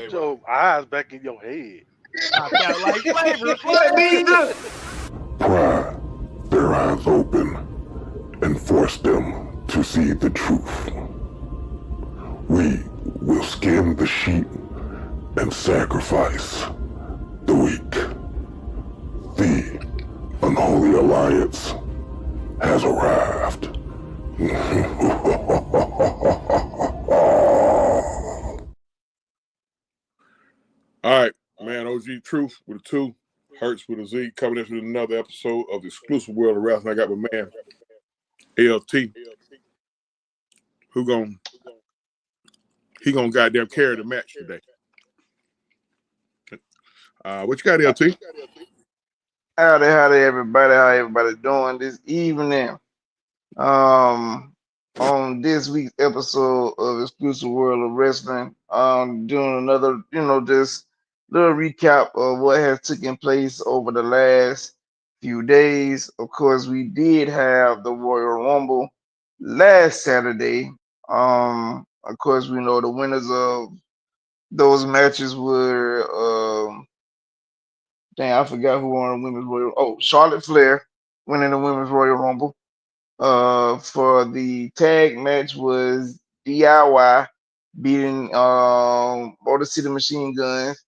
Put your eyes back in your head. I felt like flavor. Let me do. Pry their eyes open and force them to see the truth. We will skin the sheep and sacrifice the weak. The unholy alliance has arrived. All right, man. OG Truth with a 2, Hurts with a Z, coming in with another episode of the Exclusive World of Wrestling. I got my man LT, he gonna goddamn carry the match today. What you got, LT? Howdy, everybody. How everybody doing this evening? On this week's episode of Exclusive World of Wrestling, doing another, just little recap of what has taken place over the last few days. Of course, we did have the Royal Rumble last Saturday. Of course, we know the winners of those matches were, dang, I forgot who won the Women's Royal. Oh, Charlotte Flair winning the Women's Royal Rumble. For the tag match was DIY beating Motor City Machine Guns.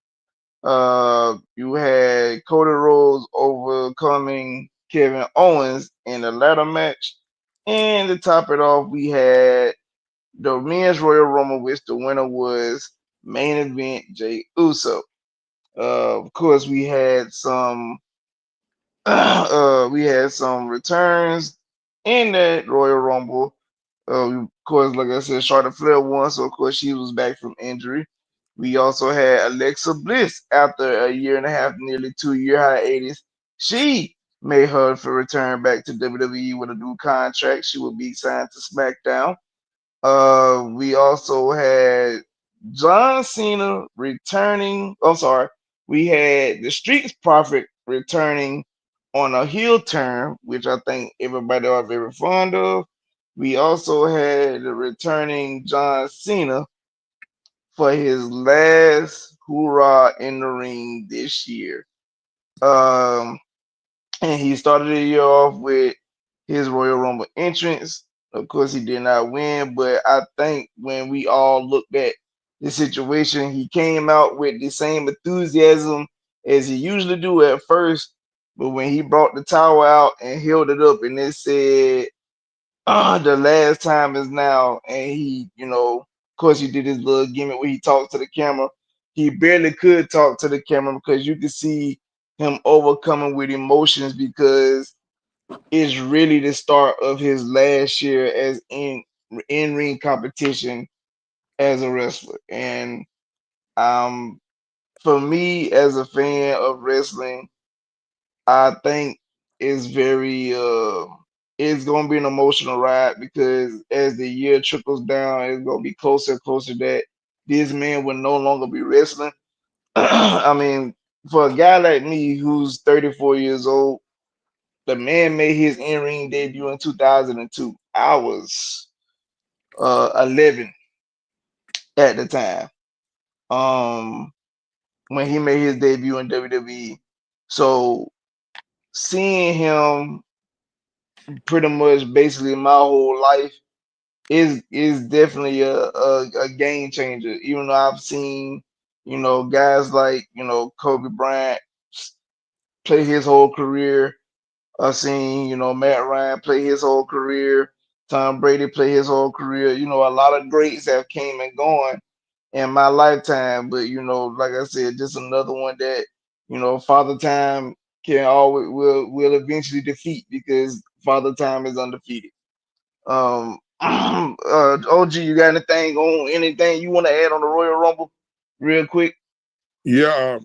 You had Cody Rhodes overcoming Kevin Owens in the ladder match. And to top it off, we had the Men's Royal Rumble, which the winner was main event Jey Uso. Of course, we had some returns in that Royal Rumble. Of course, like I said, Charlotte Flair won, so of course she was back from injury. We also had Alexa Bliss after a year and a half, nearly 2-year hiatus. She made her for return back to WWE with a new contract. She will be signed to SmackDown. We also had John Cena returning. I'm sorry. We had the Street Profit returning on a heel turn, which I think everybody are very fond of. We also had the returning John Cena for his last hoorah in the ring this year. Um, and he started the year off with his Royal Rumble entrance. Of course, he did not win, but I think when we all looked at the situation, he came out with the same enthusiasm as he usually do at first. But when he brought the towel out and held it up, and it said, the last time is now, and he, of course, he did his little gimmick where he talked to the camera. He barely could talk to the camera because you could see him overcoming with emotions because it's really the start of his last year as in ring competition as a wrestler. And for me as a fan of wrestling, I think it's very it's gonna be an emotional ride because as the year trickles down, it's gonna be closer and closer that this man will no longer be wrestling. I mean, for a guy like me who's 34 years old, the man made his in-ring debut in 2002. I was 11 at the time. Um, when he made his debut in WWE. So seeing him pretty much basically my whole life is definitely a game changer. Even though I've seen, guys like, Kobe Bryant play his whole career. I've seen, Matt Ryan play his whole career, Tom Brady play his whole career. A lot of greats have came and gone in my lifetime. But like I said, just another one that, Father Time can always will eventually defeat because Father Time is undefeated. OG, you got anything you want to add on the Royal Rumble, real quick? Yeah,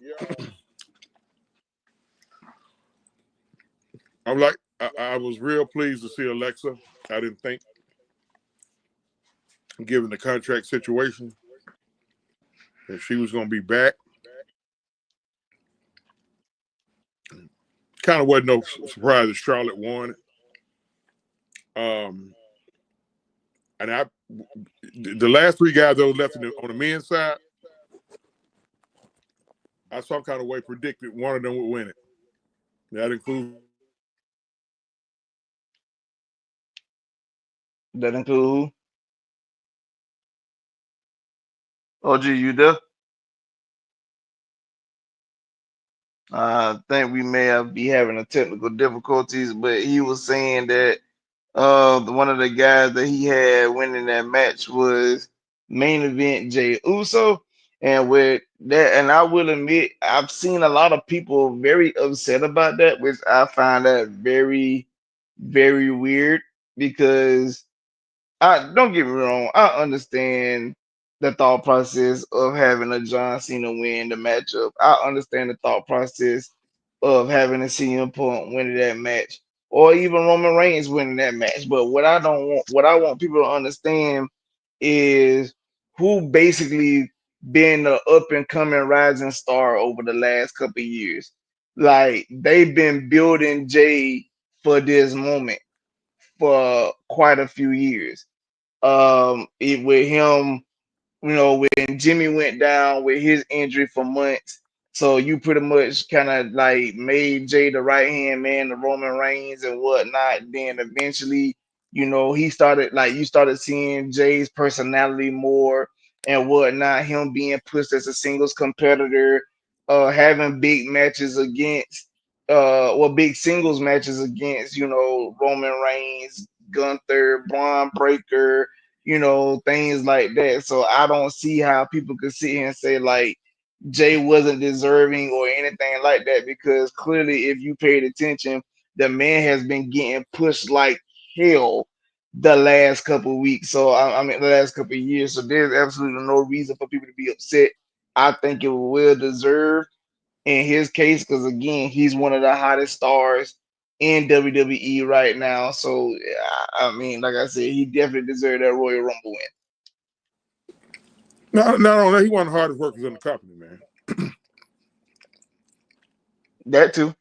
I was real pleased to see Alexa. I didn't think, given the contract situation, that she was going to be back. Kind of wasn't no surprise that Charlotte won. And the last 3 guys that were left on the men's side, I some kind of way predicted one of them would win it. That includes. That include who? OG, you there? I think we may have be having a technical difficulties, but he was saying that one of the guys that he had winning that match was main event Jay Uso. And with that, and I will admit, I've seen a lot of people very upset about that, which I find that very, very weird because I don't get me wrong, I understand the thought process of having a John Cena win the matchup. I understand the thought process of having a CM Punk winning that match, or even Roman Reigns winning that match. But what I want people to understand is who basically been the up and coming rising star over the last couple of years. Like they've been building Jay for this moment for quite a few years. With him, when Jimmy went down with his injury for months, so you pretty much kind of like made Jay the right hand man to Roman Reigns and whatnot. Then eventually, he started like you started seeing Jay's personality more and whatnot. Him being pushed as a singles competitor, having big matches against, big singles matches against, Roman Reigns, Gunther, Braun Breaker, things like that. So I don't see how people could sit here and say like Jay wasn't deserving or anything like that, because clearly, if you paid attention, the man has been getting pushed like hell the last couple of weeks. So I mean, the last couple of years. So there's absolutely no reason for people to be upset. I think it was well deserved in his case, because again, he's one of the hottest stars in WWE right now. So I mean, like I said, he definitely deserved that Royal Rumble win. Not only he one of the hardest workers in the company, man. That too.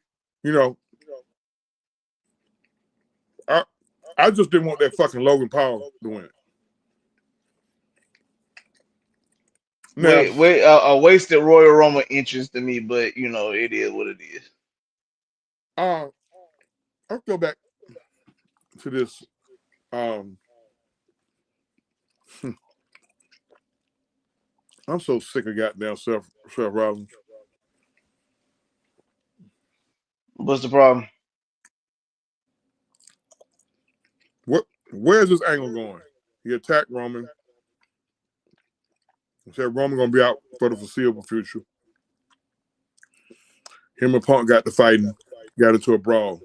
I just didn't want that fucking Logan Paul to win it. Now, A wasted Royal Rumble interest to me, but it is what it is. I'll go back to this. I'm so sick of goddamn Seth Rollins. What's the problem? Where's this angle going? He attacked Roman. He said Roman gonna be out for the foreseeable future. Him and Punk got to fighting, got into a brawl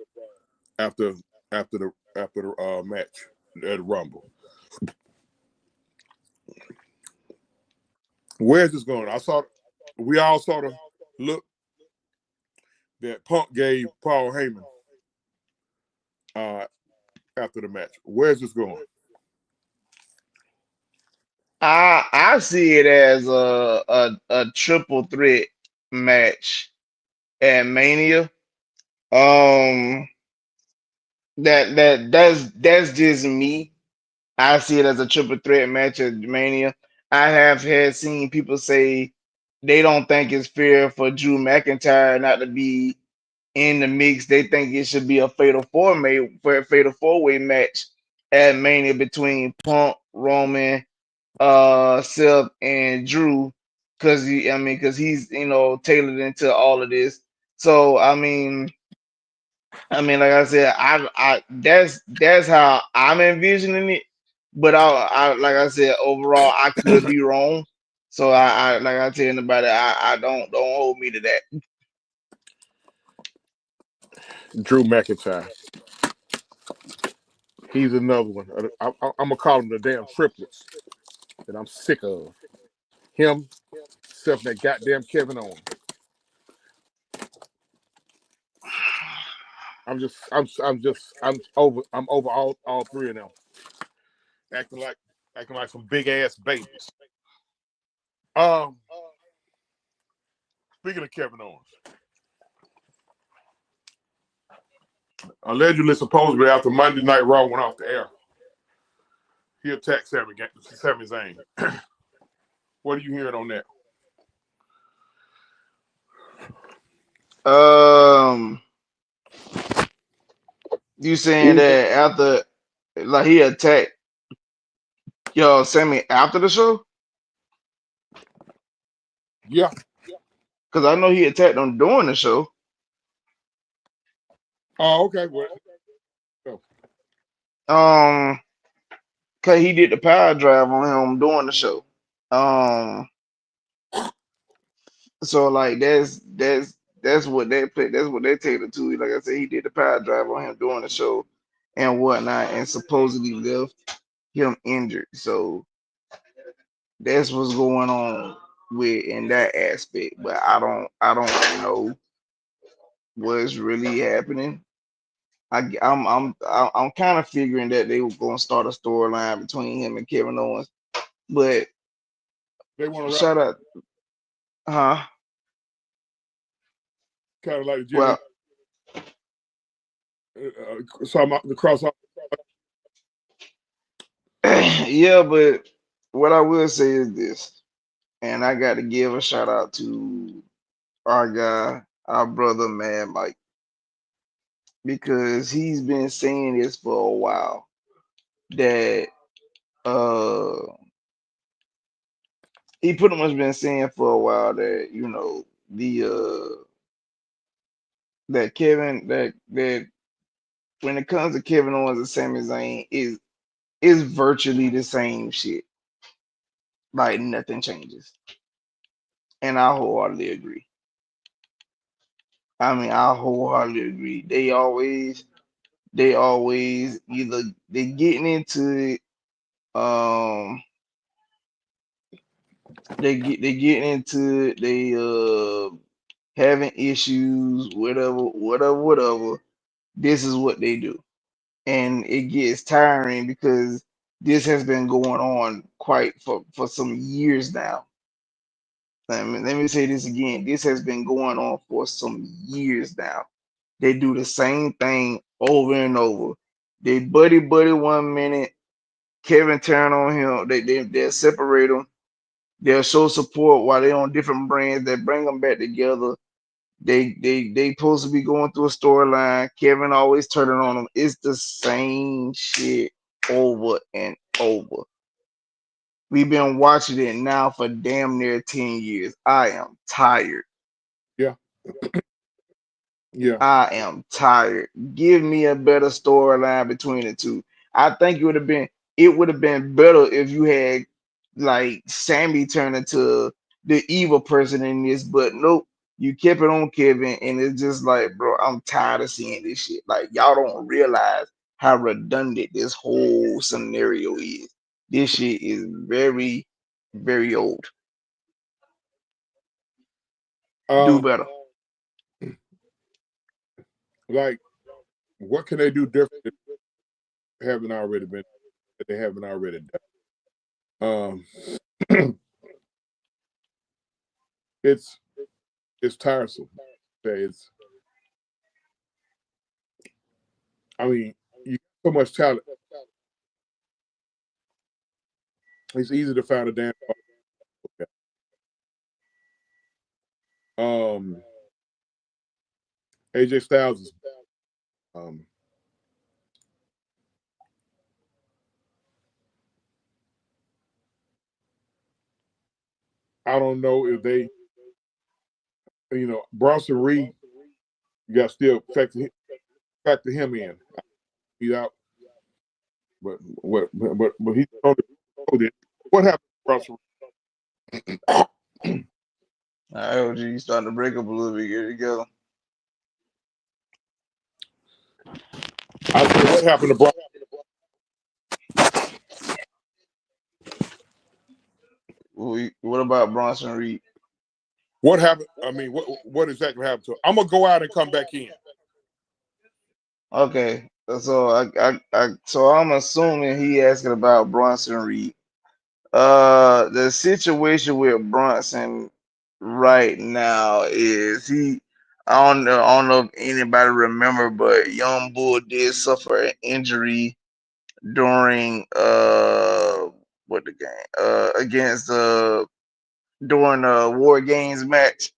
after the match at the Rumble. Where's this going? We all sort of look that Punk gave Paul Heyman after the match. Where's this going? I see it as a triple threat match at Mania. That's just me. I see it as a triple threat match at Mania. I have had seen people say they don't think it's fair for Drew McIntyre not to be in the mix. They think it should be a fatal four-way match at Mania between Punk, Roman, Seth, and Drew, because he's tailored into all of this. So I mean, like I said, I that's how I'm envisioning it. But I like I said, overall, I could be wrong. So I like I tell anybody, I don't hold me to that. Drew McIntyre. He's another one. I'm gonna call him the damn triplets that I'm sick of. Him, Seth, that goddamn Kevin Owens. I'm over all three of them. Acting like some big ass babies. Speaking of Kevin Owens, allegedly, supposedly after Monday Night Raw went off the air, he attacked Sami Zayn. What are you hearing on that? Um, you saying that after, like he attacked Sammy after the show? Yeah. Because I know he attacked him during the show. Oh, okay. Well, Cause he did the power drive on him during the show. Um, so like that's what they put. That's what they take it to. Like I said, he did the power drive on him during the show and whatnot, and supposedly left him injured. So that's what's going on with in that aspect. But I don't know what's really happening. I'm kind of figuring that they were going to start a storyline between him and Kevin Owens. But they want to wrap shout out, huh? kind of like Jimmy. Well, The cross. yeah, but what I will say is this, and I got to give a shout out to our guy, our brother, man, Mike, because he's been saying this for a while that he pretty much been saying for a while that the that Kevin that when it comes to Kevin Owens and Sami Zayn is virtually the same shit. Like nothing changes. And I wholeheartedly agree. I mean, I wholeheartedly agree. They always either they getting into it, they getting into it, they having issues, whatever. This is what they do. And it gets tiring because this has been going on quite for some years now. Let me say this again. This has been going on for some years now. They do the same thing over and over. They buddy one minute, Kevin turn on him. They'll separate them. They'll show support while they're on different brands. They bring them back together. They supposed to be going through a storyline. Kevin always turning on them. It's the same shit over and over. We've been watching it now for damn near 10 years. I am tired. Yeah. Yeah. I am tired. Give me a better storyline between the two. I think it would have been better if you had like Sammy turn into the evil person in this, but nope, you kept it on Kevin, and it's just like, bro, I'm tired of seeing this shit. Like y'all don't realize how redundant this whole scenario is. This shit is very, very old. Do better. Like, what can they do different that haven't already been that they haven't already done? It's tiresome. It's, I mean, you got so much talent. It's easy to find a damn. AJ Styles is I don't know if they, Bronson Reed, you got to still factor him in. He's out, but he's on the. What happened to Bronson Reed? All right, OG, you starting to break up a little bit. Here you go. I said, what happened to Bronson? What about Bronson Reed? What happened? I mean, what exactly happened to him? I'm gonna go out and come back in. Okay, so so I'm assuming he asking about Bronson Reed. The situation with Bronson right now is I don't know if anybody remember, but Young Bull did suffer an injury during what the game against during the War Games match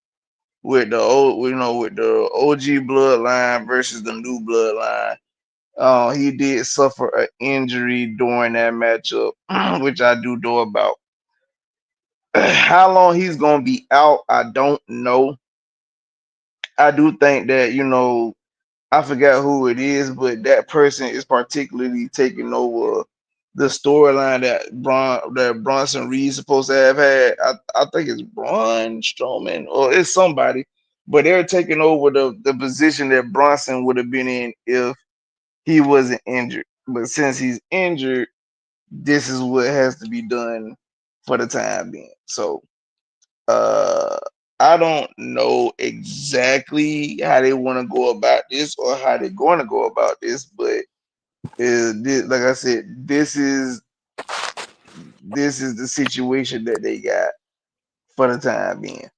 with the old, with the OG bloodline versus the new bloodline. He did suffer an injury during that matchup, which I do know about. How long he's gonna be out, I don't know. I do think that I forgot who it is, but that person is particularly taking over the storyline that Bronson Reed's supposed to have had. I think it's Braun Strowman or it's somebody, but they're taking over the position that Bronson would have been in if he wasn't injured. But since he's injured, this is what has to be done for the time being. So uh I don't know exactly how they want to go about this or how they're going to go about this, but like I said, this is the situation that they got for the time being.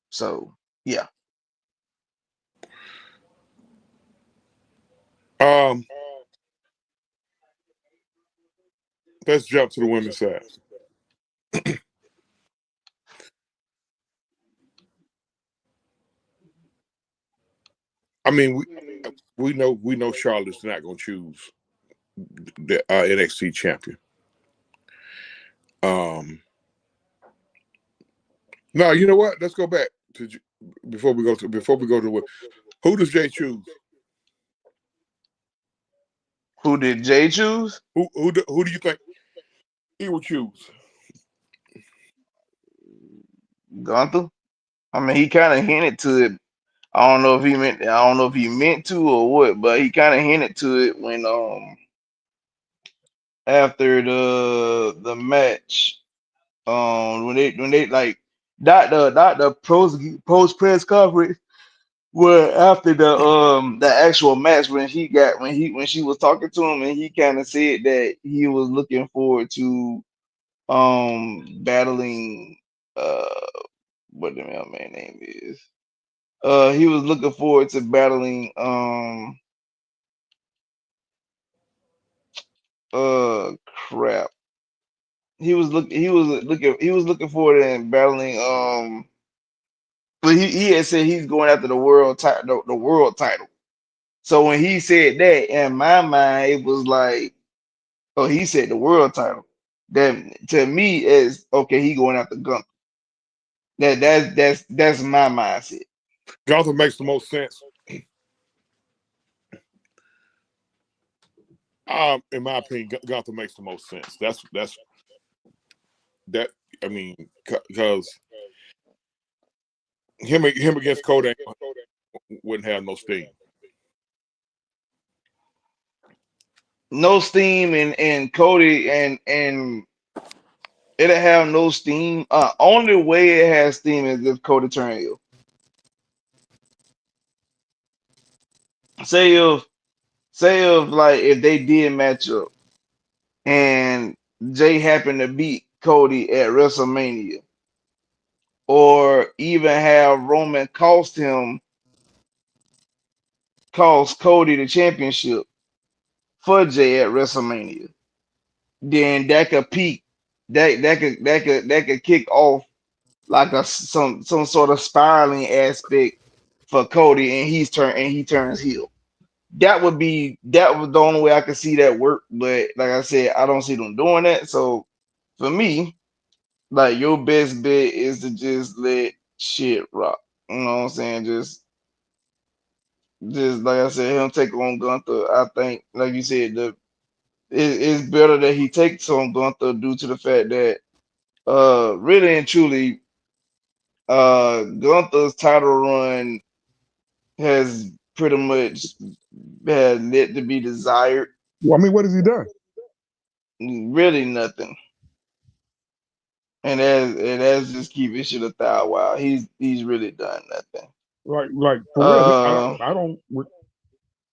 So yeah. Let's jump to the women's side. I mean, we know Charlotte's not going to choose the NXT champion. No, you know what? Let's go back to before we go to who does Jay choose? Who did Jay choose? Who do you think he would choose? Gunther. I mean, he kind of hinted to it. I don't know if he meant to or what, but he kind of hinted to it when after the match when they like not the post press conference where after the actual match when she was talking to him and he kind of said that he was looking forward to battling what the man name is. He was looking forward to battling crap. He was looking forward to battling but he had said he's going after the world title the world title. So when he said that, in my mind it was like, oh, he said the world title. That to me is okay, he going after Gunther. That's my mindset. Gunther makes the most sense. In my opinion, Gunther makes the most sense. That's that. I mean, because him against Cody wouldn't have no steam. No steam and Cody and it'll have no steam. Only way it has steam is if Cody turn heel. Say if like if they did match up and Jay happened to beat Cody at WrestleMania, or even have Roman cost Cody the championship for Jay at WrestleMania, then that could peak. That could kick off like some sort of spiraling aspect for Cody, and he turns heel. That was the only way I could see that work. But like I said, I don't see them doing that. So for me, like your best bet is to just let shit rock. You know what I'm saying? Just like I said, him take on Gunther. I think, like you said, it's better that he takes on Gunther due to the fact that really and truly Gunther's title run has pretty much had yet to be desired. Well, I mean, what has he done? Really nothing. And as just keep it shit a thou while he's really done nothing. Like for real, I don't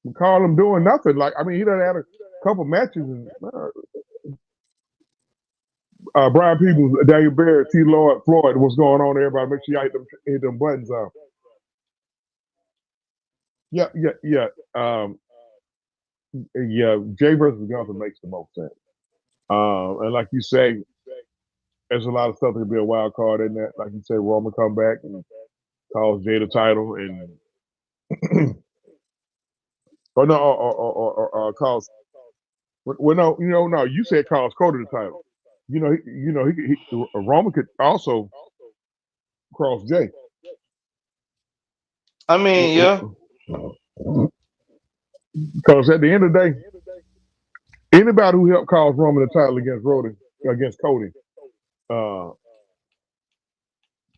recall him doing nothing. Like, I mean, he done had a couple matches and Brian Peoples, Daniel Barrett, T. Lloyd, Floyd, what's going on, everybody? Make sure you hit them buttons up. Yeah. Jay versus Gunther makes the most sense. And like you say, there's a lot of stuff that could be a wild card in that. Like you say, Roman come back and Cost Jay the title, and or no, cost. Well, no, no. You said cost Cody the title. Roman could also cross Jay. I mean, yeah. Because at the end of the day, anybody who helped cause Roman the title against Cody,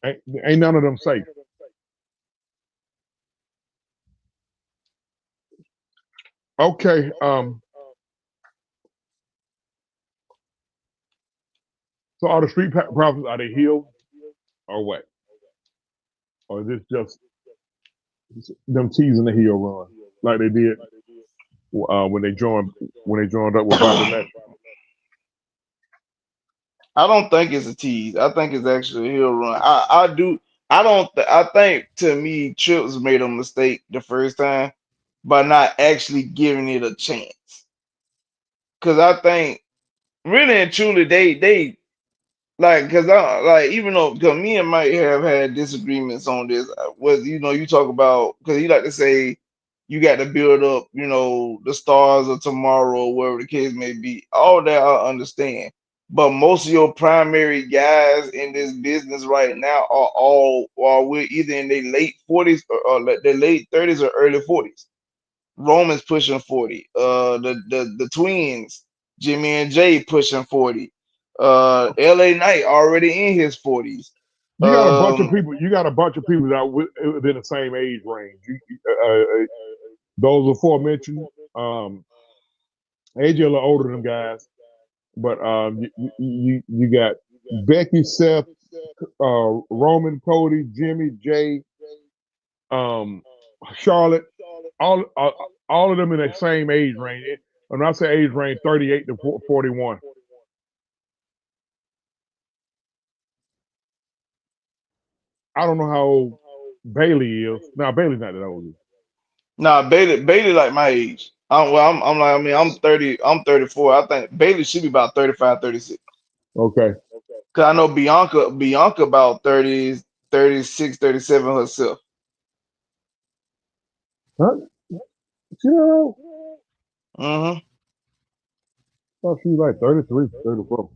ain't none of them safe. Okay. So are the Street Profits, are they healed or what? Or is this just them teasing the heel run like they did when they joined up with Bobby Lashley? I don't think it's a tease. I think it's actually a heel run. I think to me Trips made a mistake the first time by not actually giving it a chance. Cause I think really and truly they like, cause I like, even though, cause me and Mike have had disagreements on this, was, you talk about, cause you like to say you got to build up, the stars of tomorrow, or whatever the case may be. All that I understand, but most of your primary guys in this business right now are we're either in their late 40s or their late 30s or early 40s. Roman's pushing 40. The twins, Jimmy and Jay, pushing 40. LA Knight already in his 40s. You got a bunch of people. You got a bunch of people that within the same age range. Those aforementioned, AJ a little older than them guys, but you got Becky, Seth, Roman, Cody, Jimmy, Jay, Charlotte, all of them in that same age range. When I say age range, 38 to 41. I don't know how old Bailey is. Now Bailey's not that old. Nah, Bailey like my age. I'm 30. I'm 34. I think Bailey should be about 35, 36. Okay. Cause I know Bianca about 30, 36, 37 herself. Huh? You Mm-hmm. thought she was like 33, 34.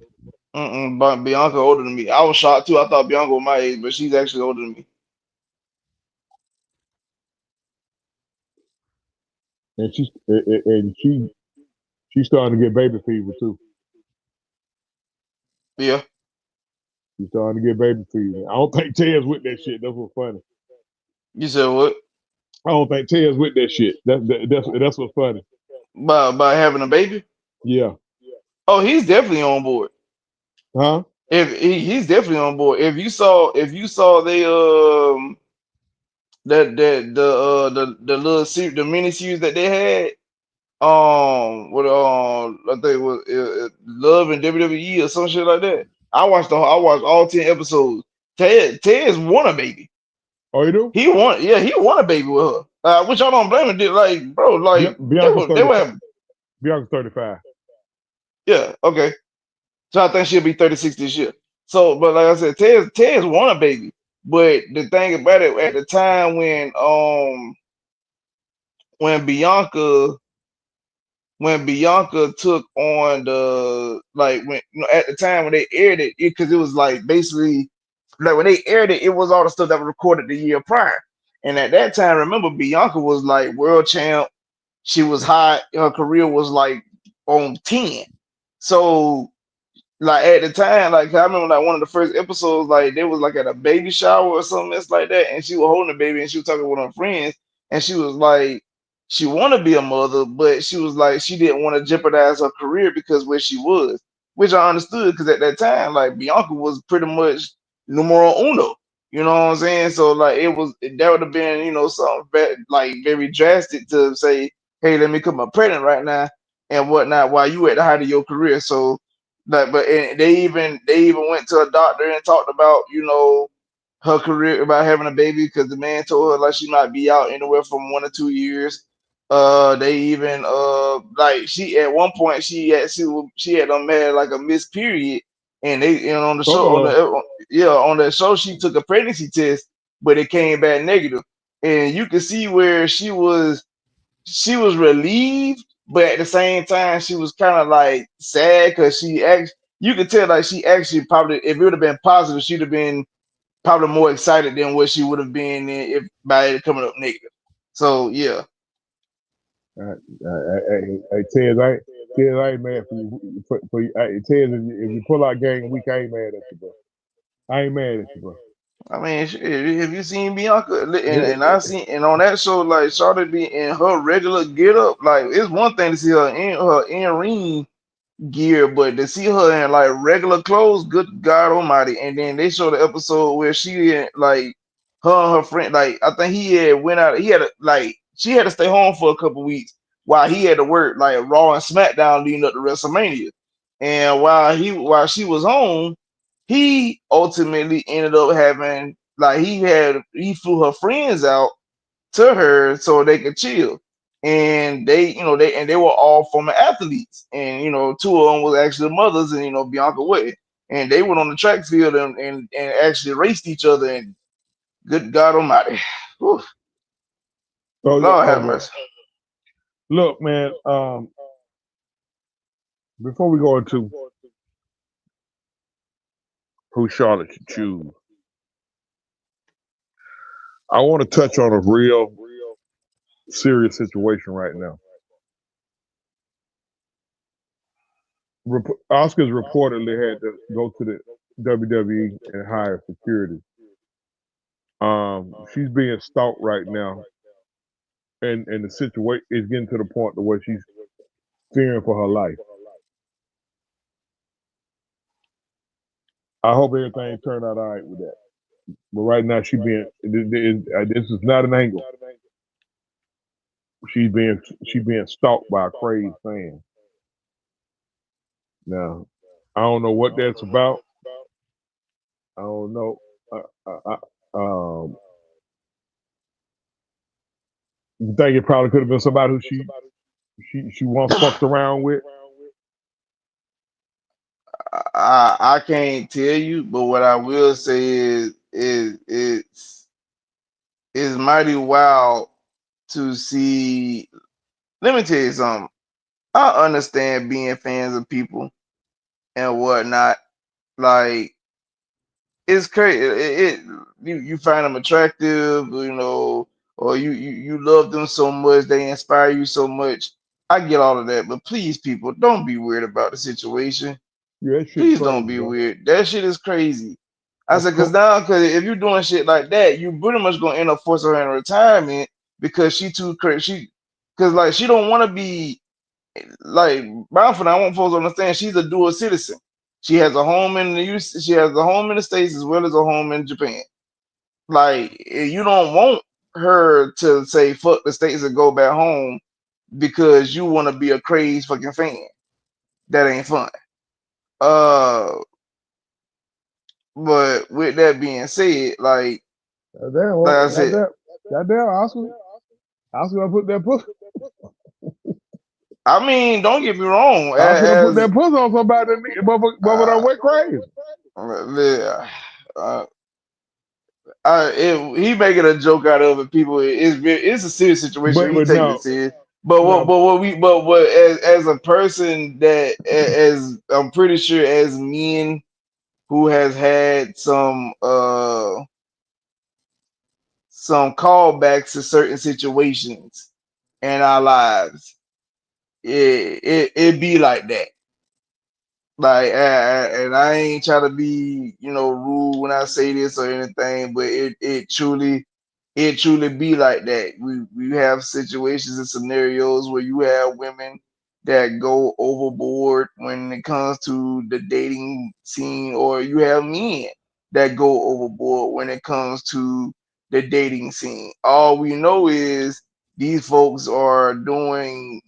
But Bianca older than me. I was shocked too. I thought Bianca was my age, but she's actually older than me. And she's starting to get baby fever too. Yeah. She's starting to get baby fever. I don't think Ted's with that shit. That's what's funny. You said what? I don't think Ted's with that shit. That's what's funny. By having a baby? Yeah. Oh, he's definitely on board. Huh? If he's definitely on board. If you saw they the little series, the mini series that they had, what I think it was Love and WWE or some shit like that. I watched all 10 episodes. Ted's won a baby. Oh, you do? He won a baby with her. Which I don't blame him. Like, bro, like they were Bianca's 35. Yeah, okay. So I think she'll be 36 this year. So, but like I said, Ted's won a baby. But the thing about it, at the time when Bianca took on the, like, when at the time when they aired it, because it was like basically like when they aired it, it was all the stuff that was recorded the year prior. And at that time, remember, Bianca was like world champ. She was hot. Her career was like on 10. So, like, at the time, like, I remember like one of the first episodes, like they was like at a baby shower or something else like that, and she was holding the baby and she was talking with her friends, and she was like, she wanted to be a mother, but she was like, she didn't want to jeopardize her career because where she was, which I understood, because at that time, like, Bianca was pretty much numero uno. You know what I'm saying? So like that would have been, something like very drastic to say, hey, let me come up pregnant right now and whatnot while you at the height of your career. So, like, but they even went to a doctor and talked about, her career, about having a baby, because the man told her like she might be out anywhere from 1 or 2 years. They even like, she at one point she had like a missed period, and they, on the show, on the show she took a pregnancy test, but it came back negative. And you can see where she was relieved, but at the same time she was kind of like sad because you could tell like she actually probably, if it would have been positive, she'd have been probably more excited than what she would have been if by it coming up negative. So yeah. Hey, Tez, I ain't mad for you. For you. Hey, Tez, if you pull out game week, I ain't mad at you, bro. I ain't mad at you, bro. I mean, have you seen Bianca? And I seen, and on that show, like Charlotte be in her regular get up. Like it's one thing to see her in ring gear, but to see her in like regular clothes, good God Almighty! And then they show the episode where she like her and her friend, like I think he had went out. He had like she had to stay home for a couple weeks while he had to work like Raw and SmackDown leading up to WrestleMania. And while she was home, he ultimately ended up having like he flew her friends out to her so they could chill. And they were all former athletes, and two of them was actually mothers, and Bianca Way, and they went on the track field and actually raced each other. And good God Almighty, whew, Lord have mercy. Look, man. Before we go into who Charlotte should choose, I want to touch on a real serious situation right now. Oscar's reportedly had to go to the WWE and hire security. She's being stalked right now, and the situation is getting to the point to where she's fearing for her life. I hope everything turned out all right with that. But right now, this is not an angle. She's being stalked by a crazed fan. Now, I don't know what that's about. I don't know. You think it probably could have been somebody who she once fucked around with? I can't tell you, but what I will say is it's mighty wild to see. Let me tell you something. I understand being fans of people and whatnot. Like it's crazy. You find them attractive, or you love them so much, they inspire you so much. I get all of that, but please, people, don't be weird about the situation. Yeah, Please don't be weird. That shit is crazy. I said, because if you're doing shit like that, you pretty much gonna end up forcing her in retirement because she too crazy. Because like she don't want to be like Brownford. I want folks to understand she's a dual citizen. She has a home in the she has a home in the States as well as a home in Japan. Like you don't want her to say fuck the States and go back home because you want to be a crazy fucking fan. That ain't fun. But with that being said, like I said, goddamn, Oscar gonna put that pussy. I mean, don't get me wrong. Oscar gonna put that pussy on somebody but I went crazy. He making a joke out of it. People, it's a serious situation. He taking it serious. But as a person that as I'm pretty sure as men who has had some callbacks to certain situations in our lives, it be like that. Like, and I ain't trying to be, rude when I say this or anything, but it truly be like that. We have situations and scenarios where you have women that go overboard when it comes to the dating scene, or you have men that go overboard when it comes to the dating scene. All we know is these folks are doing,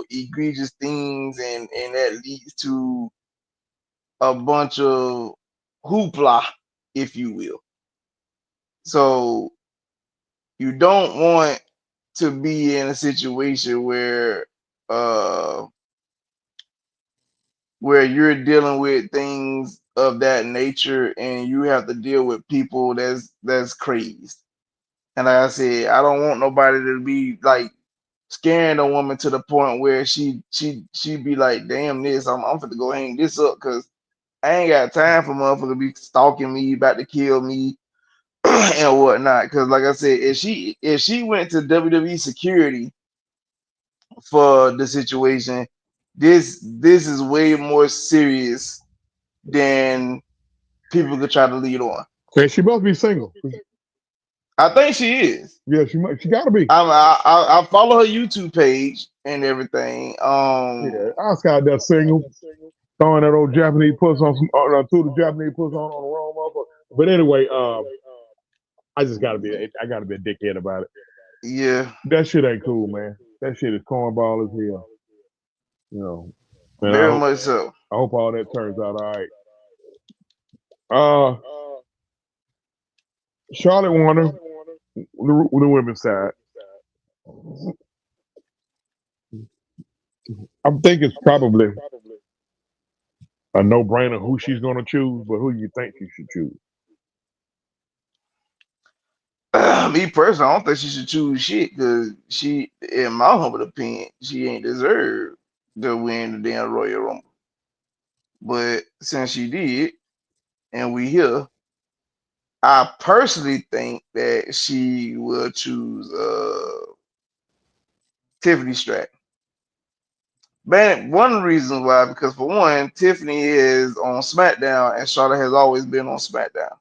egregious things, and that leads to a bunch of hoopla, if you will. So you don't want to be in a situation where you're dealing with things of that nature and you have to deal with people that's crazed. And like I said, I don't want nobody to be like scaring a woman to the point where she be like, damn this, I'm finna go hang this up because I ain't got time for motherfucker to be stalking me, about to kill me and whatnot. Because like I said, if she went to WWE security for the situation, this is way more serious than people could try to lead on. And she must be single. I think she is. Yeah, she gotta be. I follow her YouTube page and everything. Yeah, Oscar that single, throwing that old Japanese puss on some, two of the Japanese puss on the wrong motherfucker. But anyway, I just gotta be a dickhead about it. Yeah, that shit ain't cool, man. That shit is cornball as hell. You know, and very much so. I hope all that turns out all right. Charlotte Warner, the women's side. I think it's probably a no-brainer who she's going to choose, but who you think she should choose? Me personally, I don't think she should choose shit because she, in my humble opinion, she ain't deserved to win the damn Royal Rumble. But since she did, and we here, I personally think that she will choose Tiffany Stratton. Man, one of the reasons why, because for one, Tiffany is on SmackDown and Charlotte has always been on SmackDown.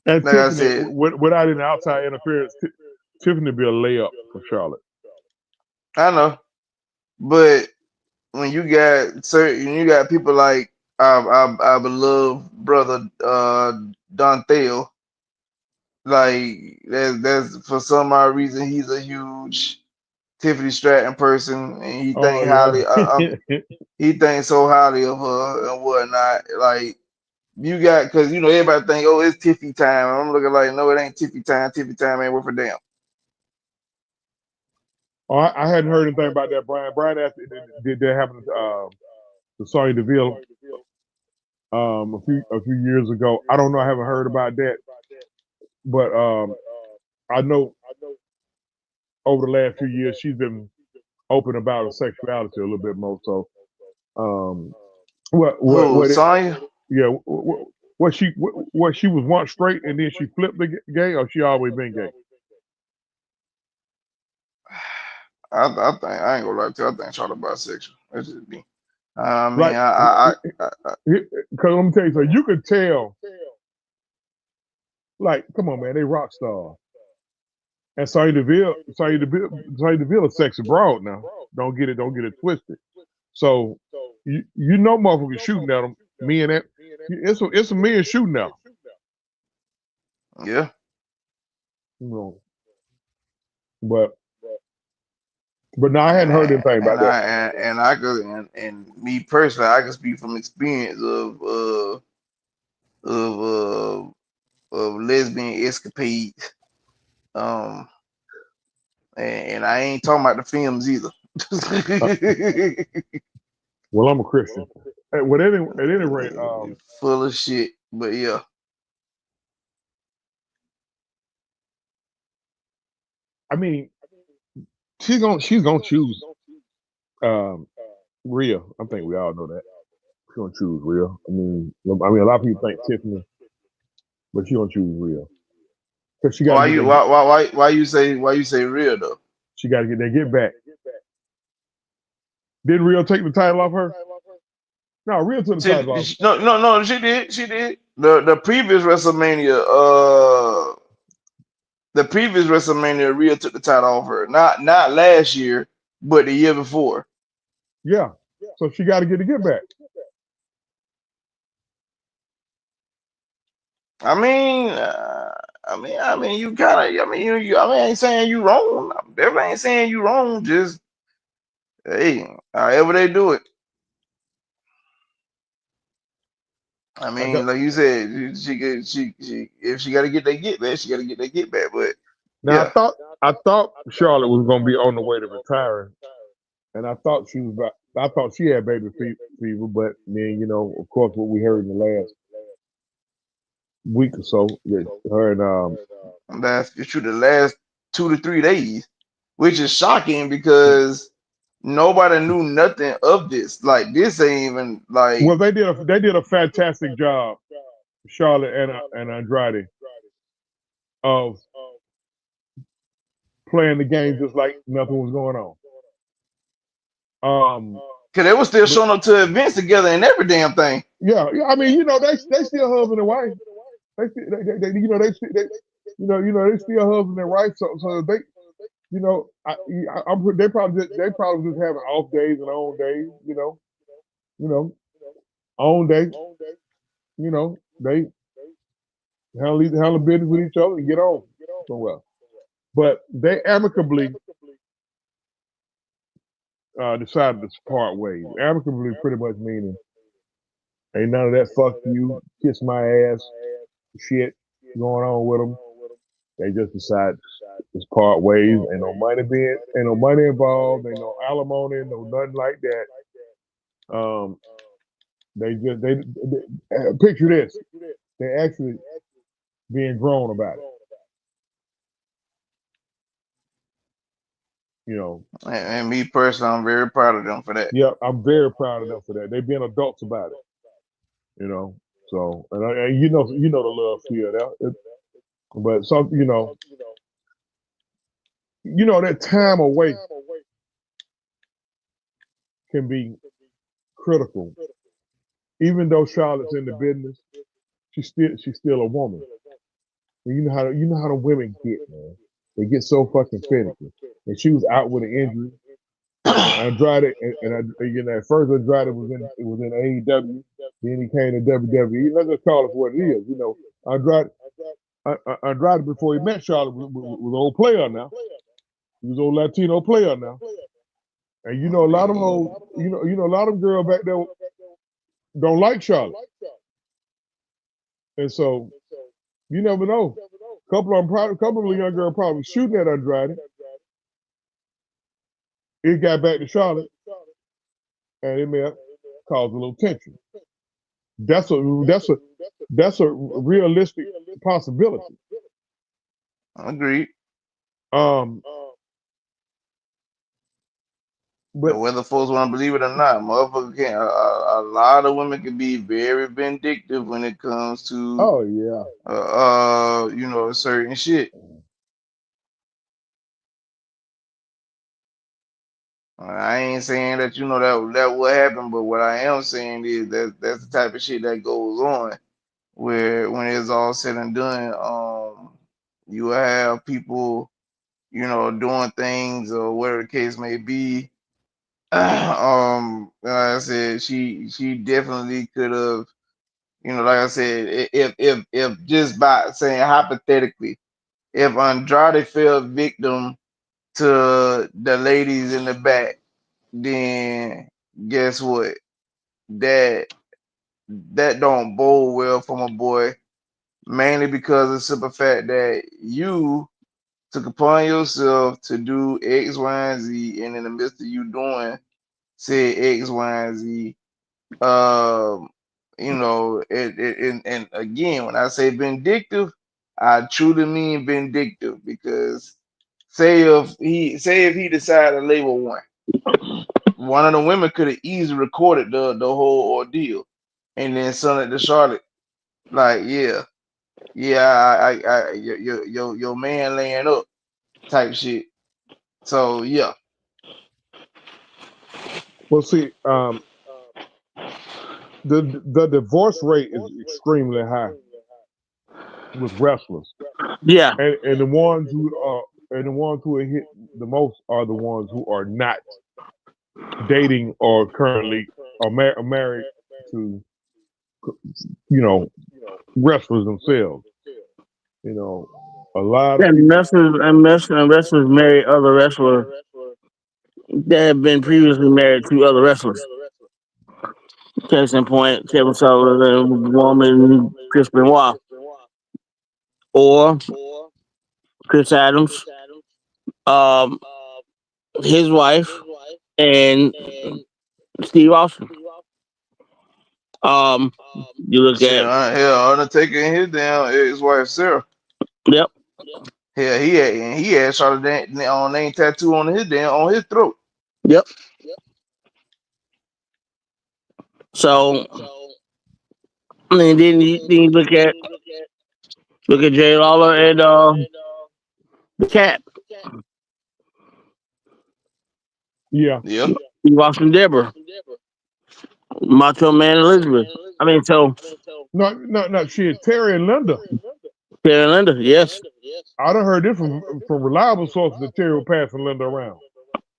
And like I Tiffany, said, without any outside interference, Tiffany be a layup for Charlotte. I know, but when you got people like our beloved brother Donthale, like that's for some odd reason he's a huge Tiffany Stratton person, and he think highly. He thinks so highly of her and whatnot. Like you got, because everybody think, oh, it's Tiffy time. And I'm looking like, no, it ain't Tiffy time. Tiffy time ain't worth a damn. Oh, I hadn't heard anything about that, Brian. Brian asked, did that happen to Sonya Deville a few years ago? I don't know. I haven't heard about that, but I know over the last few years she's been open about her sexuality a little bit more. So, Sonya? Yeah, what she was once straight and then she flipped the gay, or she always been gay? I think I ain't gonna lie to you. I think Charlotte bisexual. That's just me. I mean, like, because let me tell you, so you could tell. Like, come on, man, they rock stars. And Sonya Deville a sexy broad now. Don't get it twisted. So you know, motherfuckers shooting at them. Me and that, it's a men shooting at them. Yeah. But no, I hadn't heard anything about that. And me personally, I can speak from experience of lesbian escapades. And I ain't talking about the films either. Well, I'm a Christian. At any rate, full of shit. But yeah. I mean, she's gonna choose Rhea. I think we all know that. She's gonna choose Rhea. I mean, a lot of people think Tiffany, but she's gonna choose Rhea. Cause she got. Why you say Rhea though? She got to get that get back. Did Rhea take the title off her? No, Rhea took the title off. No, she did. She did. The previous WrestleMania, Rhea took the title off her. Not last year, but the year before. Yeah. So she got to get the get back. I mean, you kind of. I ain't saying you wrong. I definitely ain't saying you wrong. Just hey, however they do it. I mean, like you said, if she got to get that get back, she got to get that get back. But now yeah. I thought Charlotte was gonna be on the way to retiring, and I thought she had baby fever, but then of course what we heard in the last week or so. Her and That's true. The last 2 to 3 days, which is shocking because nobody knew nothing of this. Like this ain't even like. well, they did a fantastic job, Charlotte and Andrade, of playing the game just like nothing was going on. Cause they were still showing up to events together and every damn thing. Yeah. I mean, they still husband and wife. They still, they still husband and wife. So they, they probably just having off days and on days. On days. They handle business with each other and get on so well. But they amicably decided to part ways. Amicably, pretty much meaning ain't none of that fuck you, kiss my ass shit going on with them. They just decided to part ways. Ain't no money involved. Ain't no alimony, no nothing like that. They picture this. They actually being grown about it. And me personally, I'm very proud of them for that. Yeah, I'm very proud of them for that. They've been adults about it. So and you know the love feel that. But some that time away can be critical. Even though Charlotte's in the business, she's still a woman. And you know how the women get, man. They get so fucking finicky. And she was out with an injury. Andrade and at first Andrade was in AEW. Then he came to WWE. Let's just call it for what it is. Andrade before he met Charlotte was an old player now. He was an old Latino player now. And a lot of a lot of girls back there don't like Charlotte. And so you never know. A couple of the young girls probably shooting at Andrade. It got back to Charlotte, and it may have caused a little tension. That's a realistic possibility. Agreed. But whether folks want to believe it or not, motherfucker can. A lot of women can be very vindictive when it comes to. Oh yeah. Certain shit. I ain't saying that that will happen, but what I am saying is that's the type of shit that goes on, where when it's all said and done, you have people, doing things or whatever the case may be. Like I said, she definitely could have, like I said, if just by saying hypothetically, if Andrade fell victim to the ladies in the back, then guess what? That don't bode well for my boy, mainly because of the simple fact that you took upon yourself to do X, Y, and Z, and in the midst of you doing said X, Y, and Z, and again, when I say vindictive, I truly mean vindictive, because say if he decided to label one of the women could have easily recorded the whole ordeal and then sent it to Charlotte, like, your man laying up type shit. So yeah. Well, see, the divorce rate is extremely high with wrestlers. Yeah. And the ones who are hit the most are the ones who are not dating or currently are married to wrestlers themselves. A lot of wrestlers marry other wrestlers that have been previously married to other wrestlers. Case in point, Kevin Sullivan, woman Chris Benoit, or Chris Adams, his wife, and Steve Austin. You look Shit, at hell, Undertaker and his damn his wife Sarah. yep. Hell, he had shot a name tattoo on his throat. Yep. So I mean, then you look at Jay Lawler and the Cat. Yeah. You watch from Deborah, Macho Man Elizabeth. I mean, so No, shit. Terry and Linda. Terry and Linda, yes. I done heard this from reliable sources that Terry was passing Linda around.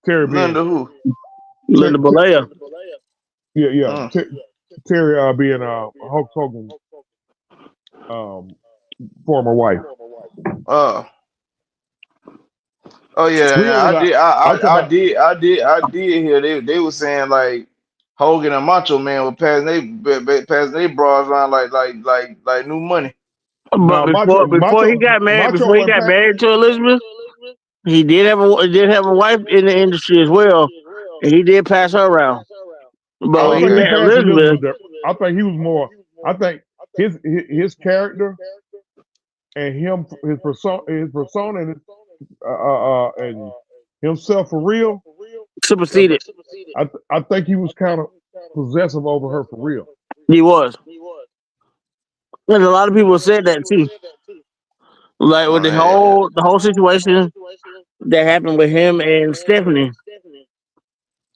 Terry being Linda who? Linda Balea. Yeah. Terry being Hulk Hogan former wife. Oh yeah, I did hear they were saying like Hogan and Macho Man were passing they bras around like new money. But No, before he got married to Elizabeth, he did have a wife in the industry as well, and he did pass her around. But I when don't he think met he passed Elizabeth, I think he was more. I think his character and his persona and himself for real superseded. I think he was kind of possessive over her for real. He was. And a lot of people said that too. Like with the whole situation that happened with him and Stephanie.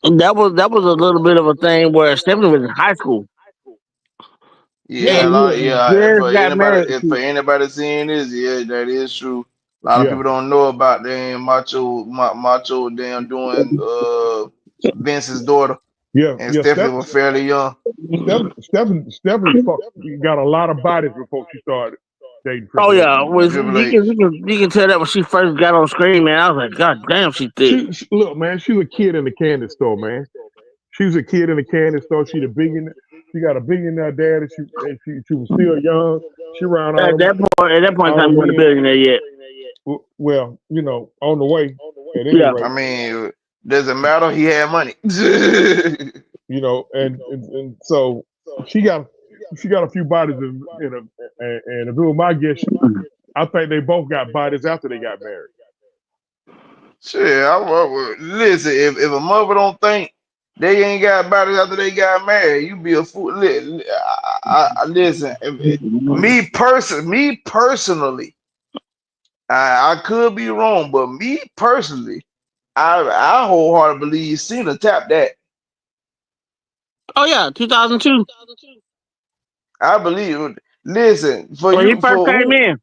That was a little bit of a thing where Stephanie was in high school. Yeah, got married. For anybody seeing this, yeah, that is true. A lot of people don't know about damn Macho damn doing Vince's daughter. Yeah, and Stephanie was fairly young. Stephanie got a lot of bodies before she started dating. Oh yeah, you can tell that when she first got on screen, man. I was like, God damn, she thick. Look, man, she was a kid in the candy store, man. She was a kid in the candy store. She got a billionaire dad, and she was still young. She ran out at that point, time wasn't a billionaire yet. Well, on the way. At any rate. I mean, doesn't matter. He had money. And so she got a few bodies and if it was my guess, I think they both got bodies after they got married. Shit, listen. If a mother don't think they ain't got bodies after they got married, you be a fool. Listen, me personally, I could be wrong, but me personally, I wholeheartedly believe Cena tapped that. Oh yeah, 2002. I believe. Listen, when he first came in.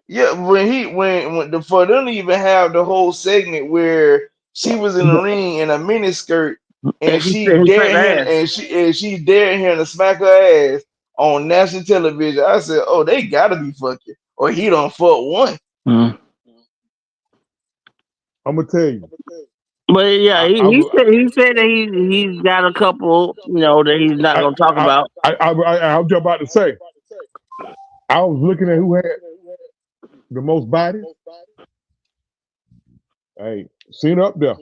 Yeah, for them to even have the whole segment where she was in the ring in a mini skirt and she dared him to smack her ass on national television. I said, "Oh, they gotta be fucking, or he don't fuck one." I'm gonna tell you. But yeah, he said that he's got a couple, that he's not gonna talk about. I was just about to say. I was looking at who had the most bodies. Hey, Cena up there.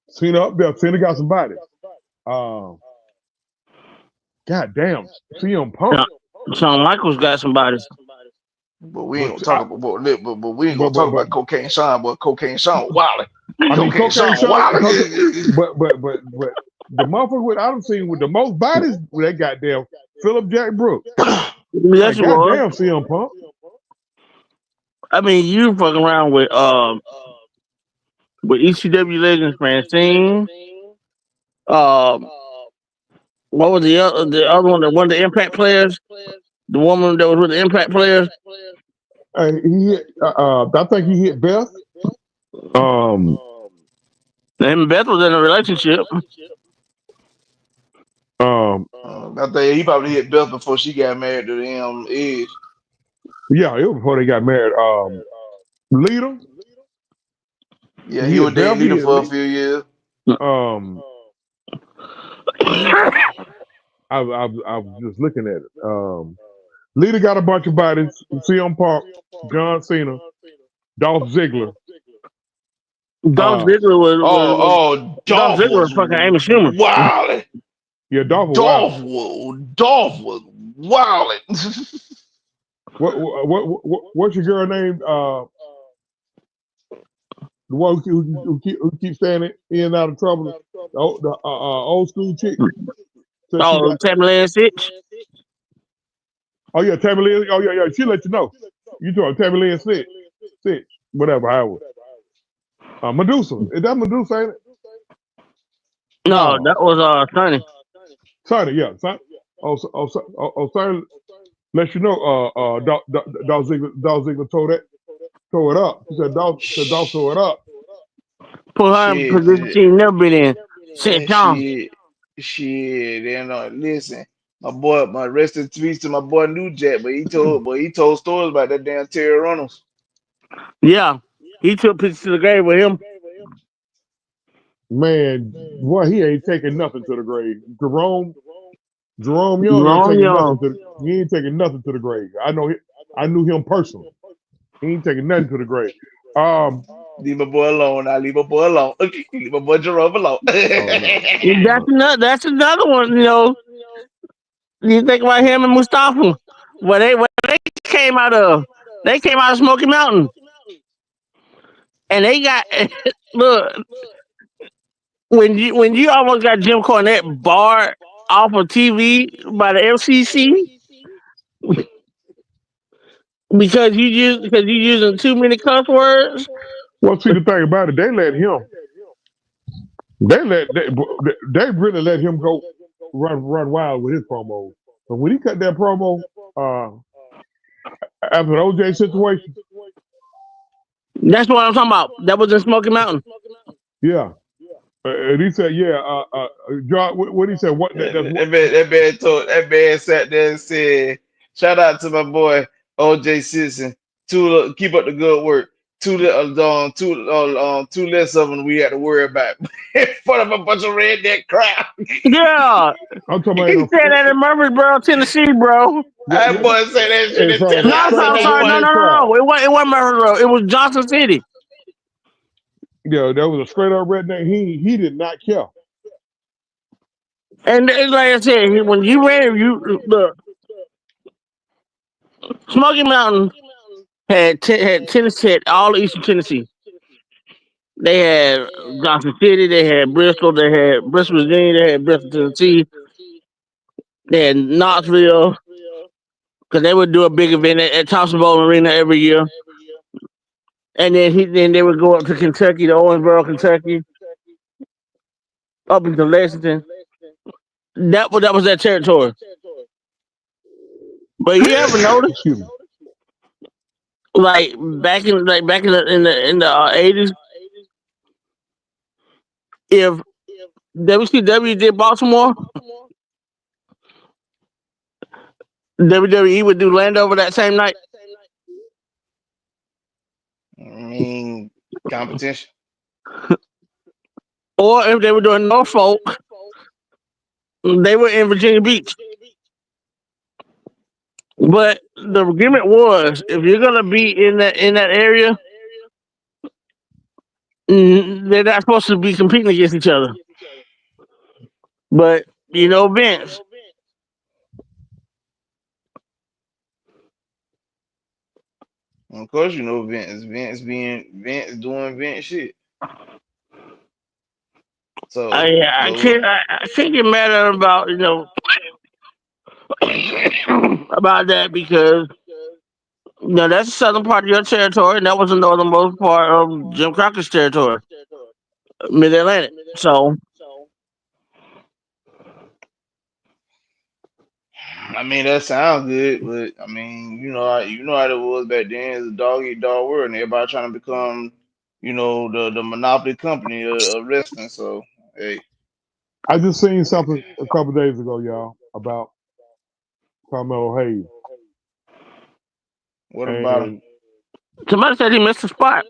Cena got some bodies. God damn, CM Punk. Shawn Michaels got some bodies. But we ain't gonna talk about Cocaine Sean, but Cocaine Sean wilding. Cocaine Sean wilding. But the motherfucker I done seen with the most bodies, that goddamn Philip Jack Brooks. That's goddamn CM Punk. I mean, you fucking around with ECW legends Francine. What was the other one? One of the Impact players. The woman that was with the Impact players. I think he hit Beth. Him and Beth was in a relationship. I think he probably hit Beth before she got married to them Edge. Yeah, it was before they got married. Lita. Yeah, he was dating Lita for a few years. I was just looking at it. Lita got a bunch of bodies. CM Punk, John Cena, Dolph Ziggler. Dolph Ziggler was Dolph Ziggler was fucking Amy Schumer. Wow. Yeah, Dolph was Dolph wild. was wilding. What's your girl name? The one who keeps staying in and out of trouble. The old school chick. So she Oh, got. Tammy Lynn Sitch. Oh yeah, Tammy Lynn. Oh yeah. She let you know. You told Tammy Lynn Sitch, whatever. However, Medusa. Is that Medusa? Ain't it? No, No, that was Sonny. Sonny. Yeah, Sonny. Sonny. Let you know. Dolph Ziggler tore it up. He said Dolph tore it up. Put her in a position she ain't never been in. Shit, Tom. Shit. And listen, my rest in peace to my boy New Jack, but he told stories about that damn Terry Runnels. Yeah, he took pictures to the grave with him. Man, boy, he ain't taking nothing to the grave. Jerome Young ain't Long taking nothing Young. he ain't taking nothing to the grave. I knew him personally. He ain't taking nothing to the grave. Leave my boy alone. I leave my boy alone. Leave my boy Jerome alone. Oh no. That's another one. You know, you think about him and Mustafa. Where they came out of, they came out of Smoky Mountain, and they got look when you almost got Jim Cornette barred off of TV by the FCC because you using too many cuss words. Well, see the thing about it, they really let him go run wild with his promos. But when he cut that promo after the OJ situation, That's what I'm talking about. That was in Smoky Mountain. yeah. And he said, John, what he said, that man sat there and said, "Shout out to my boy OJ Simpson. Keep up the good work. Two less of them we had to worry about in front of a bunch of redneck crowd." Yeah, I'm talking he said that in Murfreesboro, Tennessee, bro. That boy said that shit in in front of No, a I'm Tennessee. straight up sorry. redneck No. crowd. It wasn't Murfreesboro. It was Johnson City. Yeah, that was a straight up redneck. He did not care. And like I said, when you ran, look, Smoky Mountain had Tennessee, had all Eastern Tennessee. They had Johnson City, they had Bristol, they had Bristol, Virginia, they had Bristol, Tennessee, they had Knoxville, because they would do a big event at Thompson Bowl Arena every year. And then they would go up to Kentucky, to Owensboro, Kentucky, up into Lexington. That was their territory. But you ever notice, Excuse me. like back in the 80s, if WCW did Baltimore, WWE would do Landover that same night. I mean, competition. Or if they were doing Norfolk, they were in Virginia Beach. But the agreement was, if you're gonna be in that area, they're not supposed to be competing against each other. But you know, Vince, Of course, you know Vince. Vince doing Vince shit. I can't get mad at him about about that because that's the southern part of your territory, and that was the northernmost part of Jim Crockett's territory, Mid Atlantic. So I mean, that sounds good, but I mean, you know how it was back then. It's a dog eat dog world, and everybody trying to become, the monopoly company of wrestling. So, hey, I just seen something a couple days ago, y'all, about Carmelo Hayes. what about him? And somebody said he missed a spot.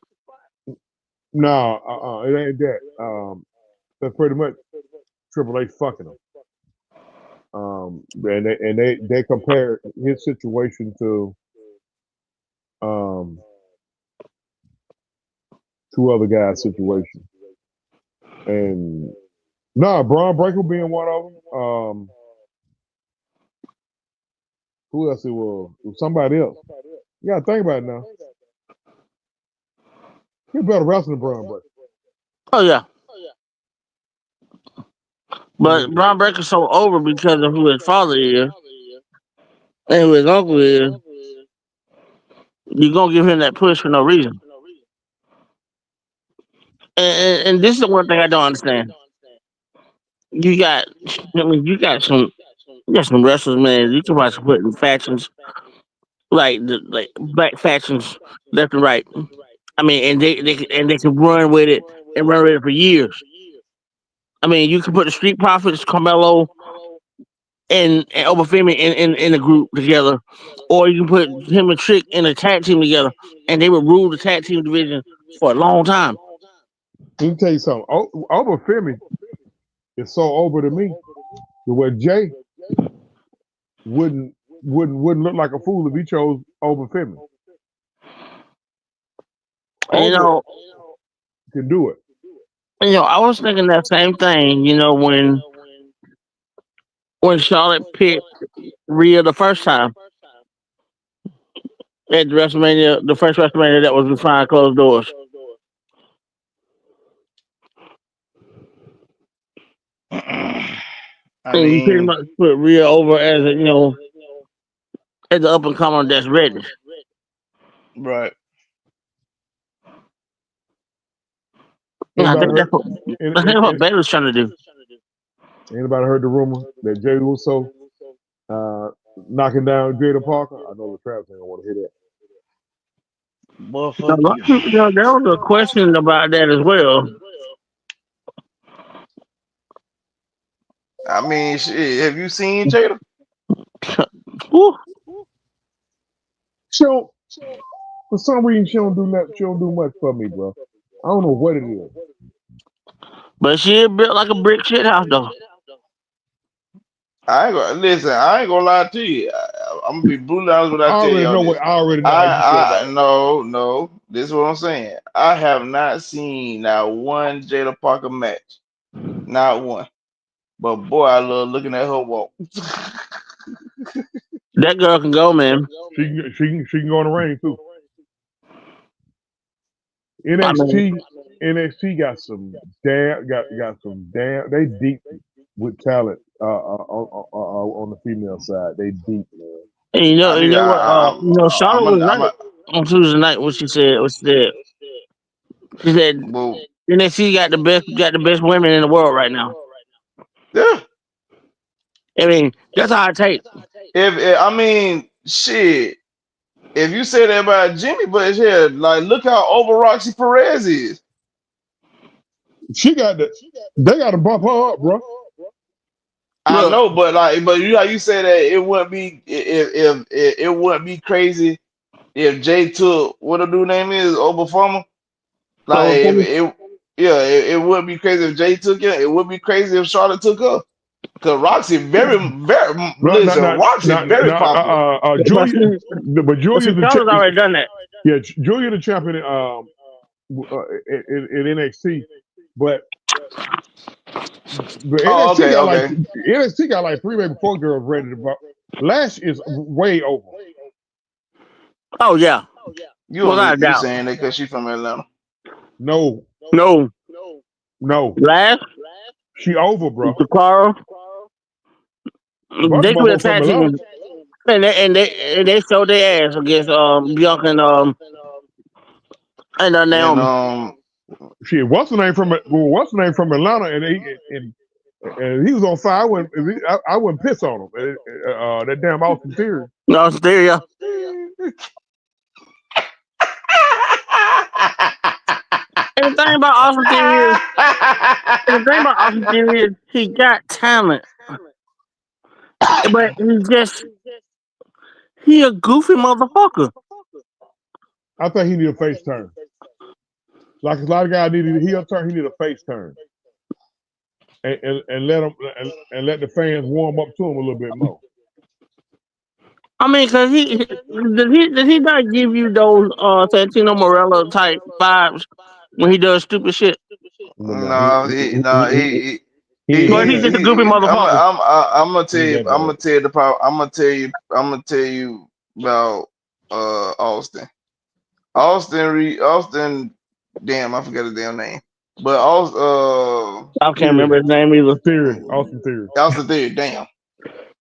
no, it ain't that. That's pretty much Triple H fucking him. And they compare his situation to two other guys' situation. And Nah, Braun Breaker being one of them. Who else it was? It was somebody else. You gotta think about it now. He better wrestle than Braun Breaker. Oh yeah, but Mhm. Braun Breaker's so over because of who his father is and who his uncle is. You're gonna give him that push for no reason. And this is the one thing I don't understand. You got, I mean, you got some wrestlers, man. You can watch put in factions like black factions left and right. I mean, and they can run with it and run with it for years. I mean, you can put the Street Profits, Carmelo, and Obafemi in a group together, or you can put him and Trick in a tag team together, and they would rule the tag team division for a long time. Let me tell you something. Obafemi is so over to me that where Jay wouldn't look like a fool if he chose Obafemi. And, you Over know, can do it. I was thinking that same thing. When Charlotte picked Rhea the first time at WrestleMania, the first WrestleMania that was behind closed doors. I And you pretty mean, much put Rhea over as as the up and comer that's ready. right. And I Anybody think heard? that's what Baylor's trying to do. Anybody heard the rumor that Jay Uso knocking down Jada Parker? I know the Travis ain't gonna want to hear that. Boy, A fuck lot you. of people, there was a question about that as well. I mean, shit. Have you seen Jada? Whew. She don't, for some reason she don't do much for me, bro. I don't know what it is. But she is built like a brick shit house, though. I ain't gonna listen. I ain't gonna lie to you. I'm gonna be brutally honest when I tell y'all this. I already know how you feel about it. No. This is what I'm saying. I have not seen not one Jada Parker match, not one. But boy, I love looking at her walk. That girl can go, man. She can go in the ring too. I mean, NXT got some damn they deep with talent on the female side. They deep, man. and I you need. know what? I'm Charlotte was a. right on Tuesday night. What she said? She said Well, NXT got the best women in the world right now. yeah. I mean, that's how I take. If I mean, shit. If you say that about Jimmy, but yeah, like look how over Roxy Perez is. They got to bump her up, bro. I Look, know, but you how you say that it wouldn't be if it wouldn't be crazy if Jay took what the dude name is Obafemi. Like if it wouldn't be crazy if Jay took it. It would be crazy if Charlotte took her. Cause Roxy Roxy very popular. Julia, but Charlotte's Julia's the champion. already done that. Yeah, Julia the champion in NXT, but Oh, okay. NXT got like 3 maybe 4 girls ready to vote. Lash is way over. Oh yeah, You without a doubt. saying that because she's from Atlanta? No, Last, she over, bro. Sakara, they could attack him, and they showed their ass against Bianca and And Naomi. Shit, what's the name from Atlanta, and he was on fire. I wouldn't piss on him. That damn Austin Theory. No, stereo. And the thing about Austin Theory is he got talent, but he a goofy motherfucker. I think he need a face turn. Like a lot of guys needed a heel turn, he need a face turn, and let him and let the fans warm up to him a little bit more. I mean, cause does he not give you those Santino Morella type vibes when he does stupid shit? No, Because he's just a goofy motherfucker. I'm gonna tell He you. that I'm gonna bad. tell you the problem. I'm gonna tell you about Austin. Austin. Damn, I forgot his damn name. But I can't remember his name either. Theory, Austin Theory. Austin Theory. Damn.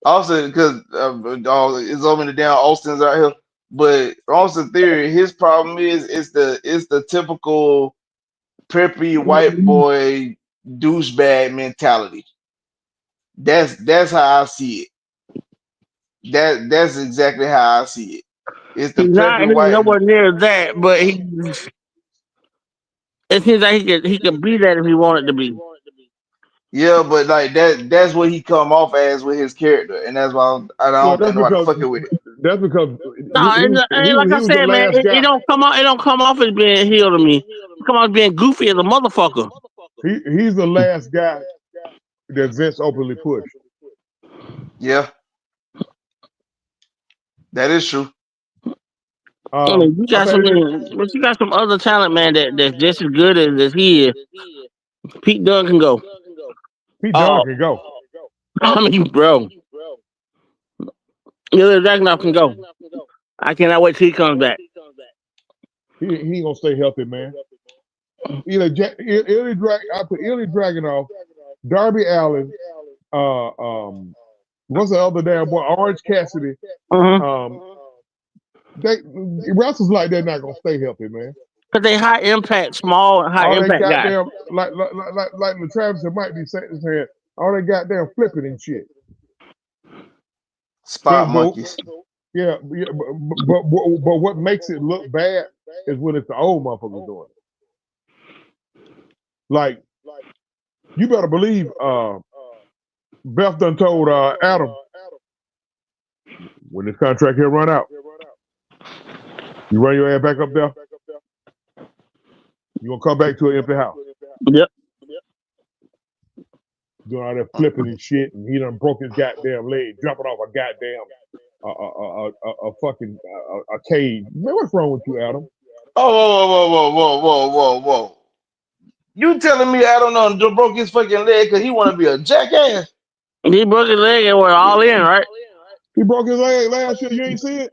Austin, because it's so many damn Austins out here. But Austin Theory, his problem is it's the typical preppy white boy douchebag mentality. That's how I see it. That's exactly how I see it. It's the He's preppy he's white. nowhere near that, but it seems like he could be that if he wanted to be. Yeah, but like that's what he come off as with his character, and that's why I Well, don't think nobody fucking with it. that's because No, and like I was the said, man, last it guy. don't come off as being heel to me. It come off as being goofy as a motherfucker. He's the last guy that Vince openly pushed. Yeah, that is true. I mean, you got some other talent, man, that's just as good as he is. Pete Dunne can go. Pete Dunne can go. I mean, bro. Ilya Dragunov can go. I cannot wait till he comes back. He ain't gonna stay healthy, man. I put Ilya Dragunov, Darby Allin, what's the other damn boy? Orange Cassidy. They wrestlers like that not gonna stay healthy, man. Cause they high impact, small high impact guys. Like Travis might be saying, all they goddamn flipping and shit. Spot monkeys. Yeah, but what makes it look bad is when it's the old motherfuckers doing it. Like, you better believe Beth done told Adam, when this contract here run out, you run your ass back up there, you gonna come back to an empty house. Yep. Doing all that flipping and shit, and he done broke his goddamn leg, jumping off a goddamn a fucking cage. Man, what's wrong with you, Adam? Whoa. You telling me Adam done broke his fucking leg because he want to be a jackass? He broke his leg and we're all in, right? He broke his leg last year. You ain't see it?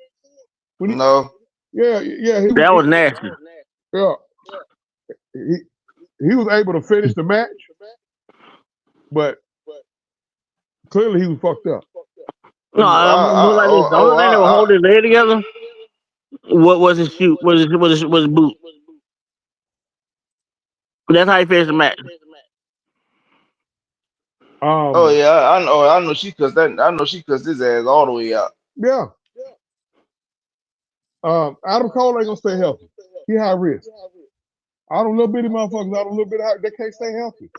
No. Yeah. That was nasty. Yeah. He was able to finish the match, but clearly he was fucked up. No, the only thing that would hold his leg together, what was his shoe? Was his boot? That's how he finished the match. I know she cussed that. I know she cussed his ass all the way out. Yeah. Adam Cole ain't gonna stay healthy. He high risk. All them little bitty motherfuckers, all them little bitty they can't stay healthy.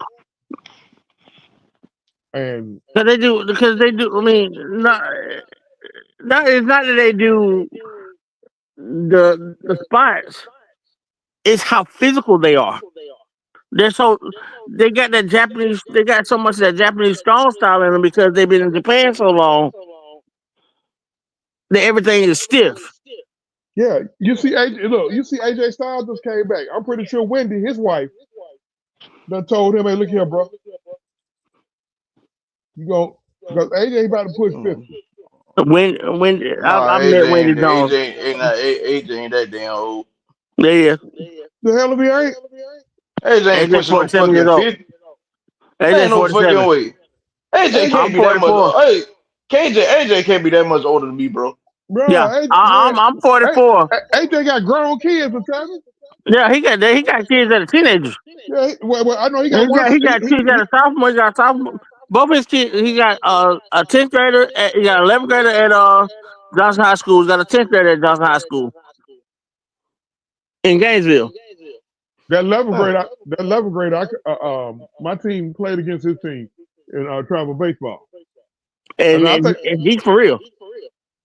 And because they do. I mean, it's not that they do the spots. It's how physical they are. They got that Japanese. They got so much of that Japanese strong style in them because they've been in Japan so long that everything is stiff. Yeah, you see AJ Styles just came back. I'm pretty sure Wendy, his wife, done told him, "Hey, look here, bro. You go because AJ about to push 50." I met Wendy Jones. AJ ain't that damn old. Yeah. The hell if he ain't. AJ ain't pushing no fucking 50. Ain't no fucking way. AJ can't be that much. Hey, AJ can't be that much older than me, bro. Bro, yeah, I'm 44. AJ got grown kids, Travis. Yeah, he got kids that are teenagers. Yeah, well, I know he got kids that are sophomore. He got sophomore. Both his kids. He got a 10th grader. He got an 11th grader at Johnson High School. He got a 10th grader at Johnson High School in Gainesville. That 11th grader. My team played against his team in travel baseball, and he's for real.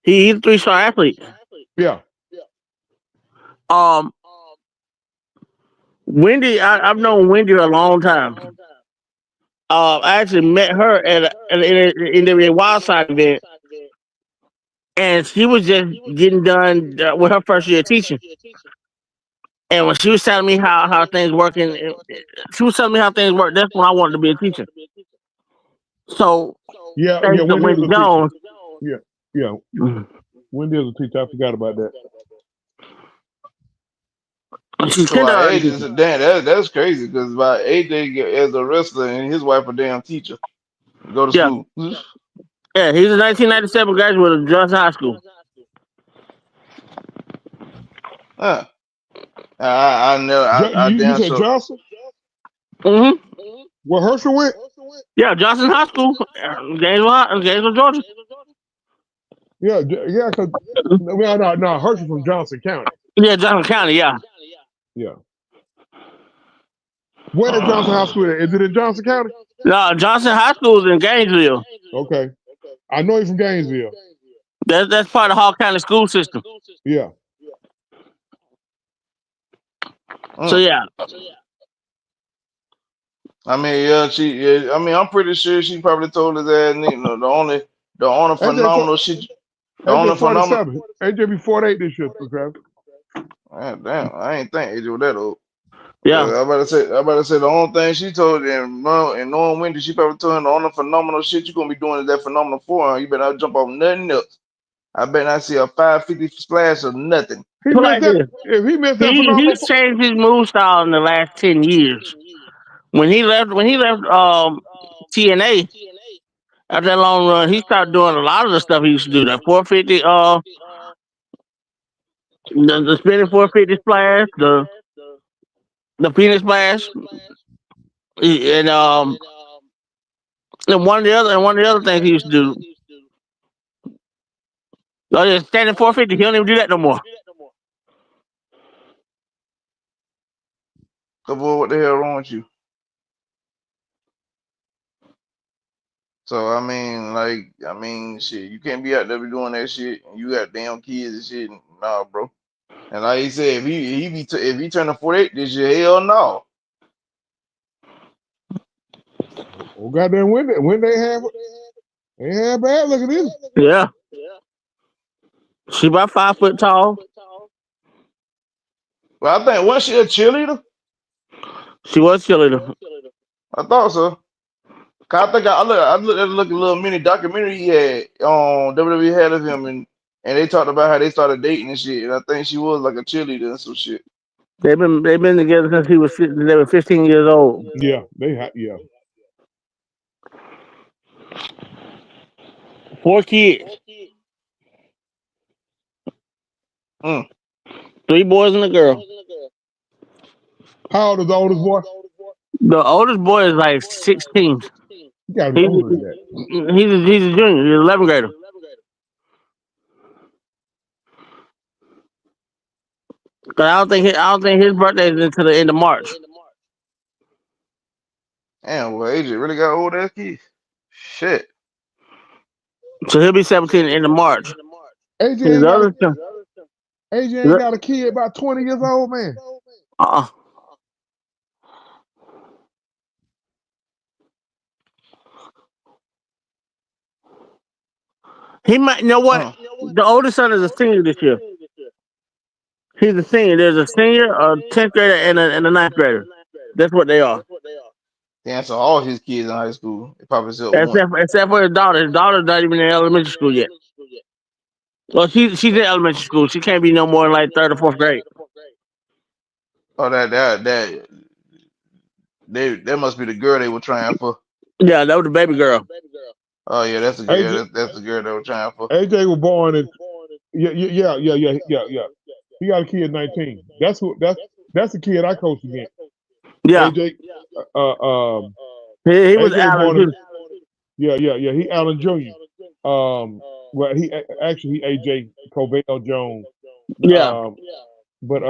He's a 3-star athlete. Yeah. Wendy, I've known Wendy a long time. I actually met her at in the Wild Side event, and she was just getting done with her first year of teaching. And when she was telling me how things work, that's when I wanted to be a teacher. So Yeah, thanks to Wendy is Wendy a teacher. Jones. Yeah, Wendy is a teacher. I forgot about that. She's So our kindergarten agents, teacher. damn, that's crazy because my AJ as a wrestler and his wife a damn teacher. Go to Yeah. school. Yeah, he's a 1997 graduate of Johnson High School. Huh. I know. I You damn said sure. Johnson? Mm-hmm. Where Herschel went? Yeah, Johnson High School, Gainesville, Georgia. Yeah, because no, Herschel from Johnson County. Yeah, Johnson County. Yeah. Yeah. Where is Johnson High School at? Is it in Johnson County? No, Johnson High School is in Gainesville. Okay. I know he's from Gainesville. That's part of the Hall County school system. Yeah. So yeah. I mean, yeah, I mean, I'm pretty sure she probably told his ass, you know, the only phenomenal shit. The only AJ phenomenal. 47. AJ be 48 this year, Travis. Damn, I ain't think AJ was that old. Yeah. I about to say the only thing she told him, and knowing Wendy, she probably told him the only phenomenal shit you're gonna be doing is that phenomenal forehand. You better not jump off nothing else. I bet not see a 550 splash or nothing. He Put missed like that. this. If he missed that phenomenal, He's changed his move style in the last 10 years. When he left TNA after that long run, he started doing a lot of the stuff he used to do. That 450, the spinning 450 splash, the Phoenix splash, and one of the other things he used to do. Oh yeah, standing 450. He don't even do that no more. So boy, what the hell wrong with you? So I mean, shit, you can't be out there be doing that shit. And you got damn kids and shit. Nah, bro. And like he said, if he turning 48 this year, hell no. oh goddamn, when they have bad. Look at this. Yeah. She about 5 foot tall. Well, I think, was she a cheerleader? She was cheerleader. I thought so. 'Cause I think I looked at a little mini documentary he had on WWE had of him, and they talked about how they started dating and shit. And I think she was like a cheerleader and some shit. They've been together since they were 15 years old. Yeah, yeah. 4 kids. 3 boys and a girl. How old is the oldest boy? The oldest boy is like 16. You gotta be older than that. He's a junior. He's an 11th grader. But I don't think his birthday is until the end of March. Damn, well, AJ really got old ass kids. Shit. So he'll be 17 at the end of March. AJ ain't got a kid about 20 years old, man. He might. You know what? The oldest son is a senior this year. He's a senior. There's a senior, a 10th grader, and a 9th grader. That's what they are. Damn, so all his kids in high school, they probably still one. Except for his daughter. His daughter's not even in elementary school yet. Well, she's in elementary school. She can't be no more than like 3rd or 4th grade. Oh, that must be the girl they were trying for. Yeah, that was the baby girl. Oh yeah, that's the girl. AJ, That's the girl they were trying for. AJ was born in yeah. He got a kid at 19. That's the kid I coached against. Yeah. AJ, he was AJ Allen. born in, he Allen Jr. Well, he AJ Covell Jones. Yeah. But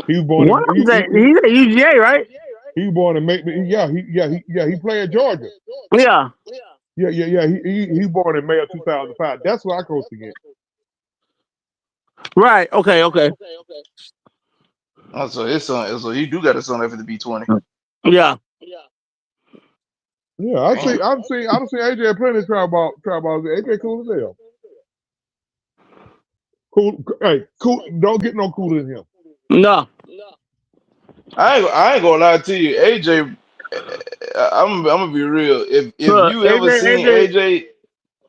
he was born. He's at UGA, right? He was born in he played at Georgia. Yeah. Yeah. He born in May of 2005. That's what I coached against. Right. Okay. Oh, so his son. So you do got a son that to be 20. Yeah. Yeah, I've seen AJ at plenty of trial balls. AJ cool as hell. Cool. Hey, cool. Don't get no cooler than him. No. I ain't gonna lie to you. AJ I'm gonna be real. If Look, you ever seen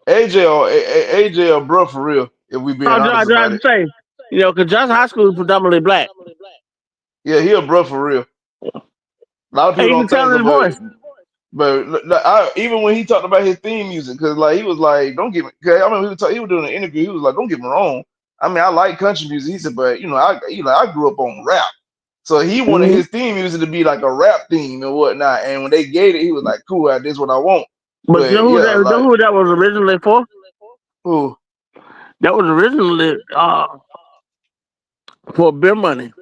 AJ or bro for real, if we being I honest tried about to it, say, because Johnson High School is predominantly black. yeah, he a bro for real. A lot of And people you can don't tell think in so, his voice. but even when he talked about his theme music, because like he was like, don't get me. Cause I mean, he was doing an interview. He was like, don't get me wrong. I mean, I like country music. He said, but I grew up on rap. So he wanted Hmm his theme music to be like a rap theme and whatnot. And when they gave it, he was like, cool, this is what I want. But you But know who yeah, that? You know like, who that was originally for? who? That was originally for Beer Money.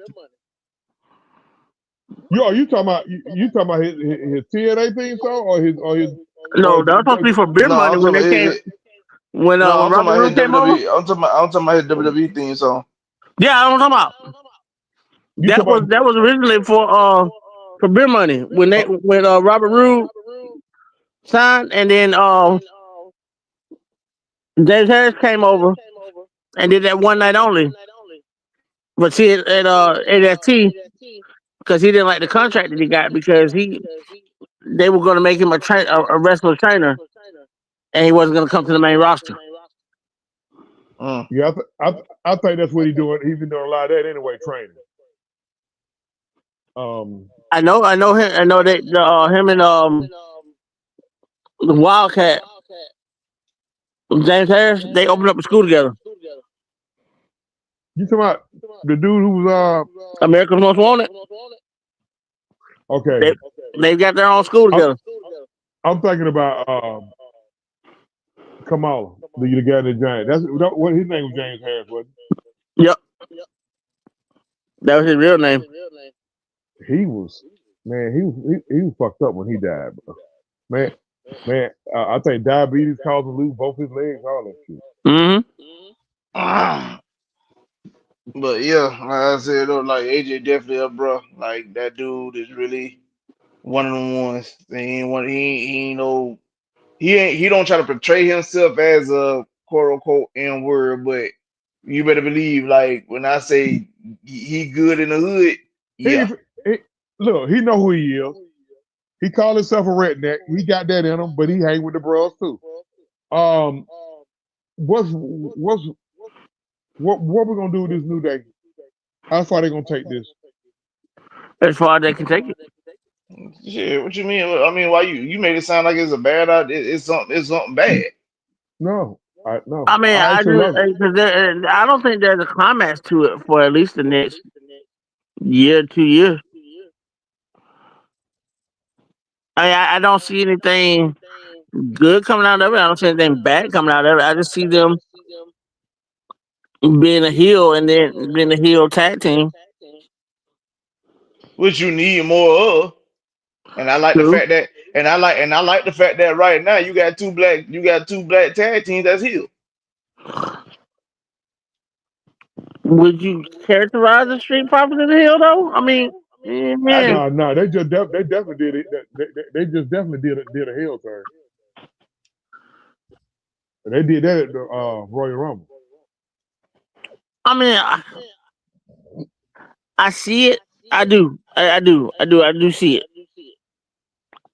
You talking about his TNA theme song or his No, that was supposed to be for Beer No, Money I'm when talking they about came when no, I'm talking Robert about his Roode came over. WWE. I'm talking about his WWE theme song. Yeah, I'm talking about. you talking about That was originally for Beer Money when Robert Roode signed, and then James Harris came over and did that one night only. But see at NXT because he didn't like the contract that he got because they were going to make him a wrestler trainer and he wasn't going to come to the main roster. Mm. yeah, I think that's what he's doing. He's been doing a lot of that anyway, training. I know him. I know that him and the Wildcat James Harris they opened up a school together. You talking about the dude who was America's Most Wanted. okay. They got their own school together. I'm thinking about Kamala, the guy that James. That's what his name was. James Harris, wasn't Yep, that was his real name. he? Was man, he was fucked up when he died, bro. Man, I think diabetes caused him to lose both his legs, all that shit. Mm-hmm. But yeah, like I said, though, like AJ definitely up, bro. Like that dude is really one of them ones. He don't try to portray himself as a quote unquote N word, but you better believe, like when I say he good in the hood, yeah. Look, he know who he is. He called himself a redneck. He got that in him, but he hang with the bros too. What we gonna do with this new day? How far they gonna take this? As far as they can take it. Shit, what you mean? I mean, why you made it sound like it's a bad idea? It's something bad. No, I mean, I actually love it. I don't think there's a climax to it for at least the next year, 2 years. I don't see anything good coming out of it. I don't see anything bad coming out of it. I just see them being a heel and then being a heel tag team. Which you need more of. And I like the True. fact that, and I like the fact that right now you got two black tag teams that's heel. Would you characterize the Street Profits as a heel though? I mean, I do. No, they definitely did it. They just definitely did a heel turn. And they did that at the Royal Rumble. I mean, I see it. I do see it.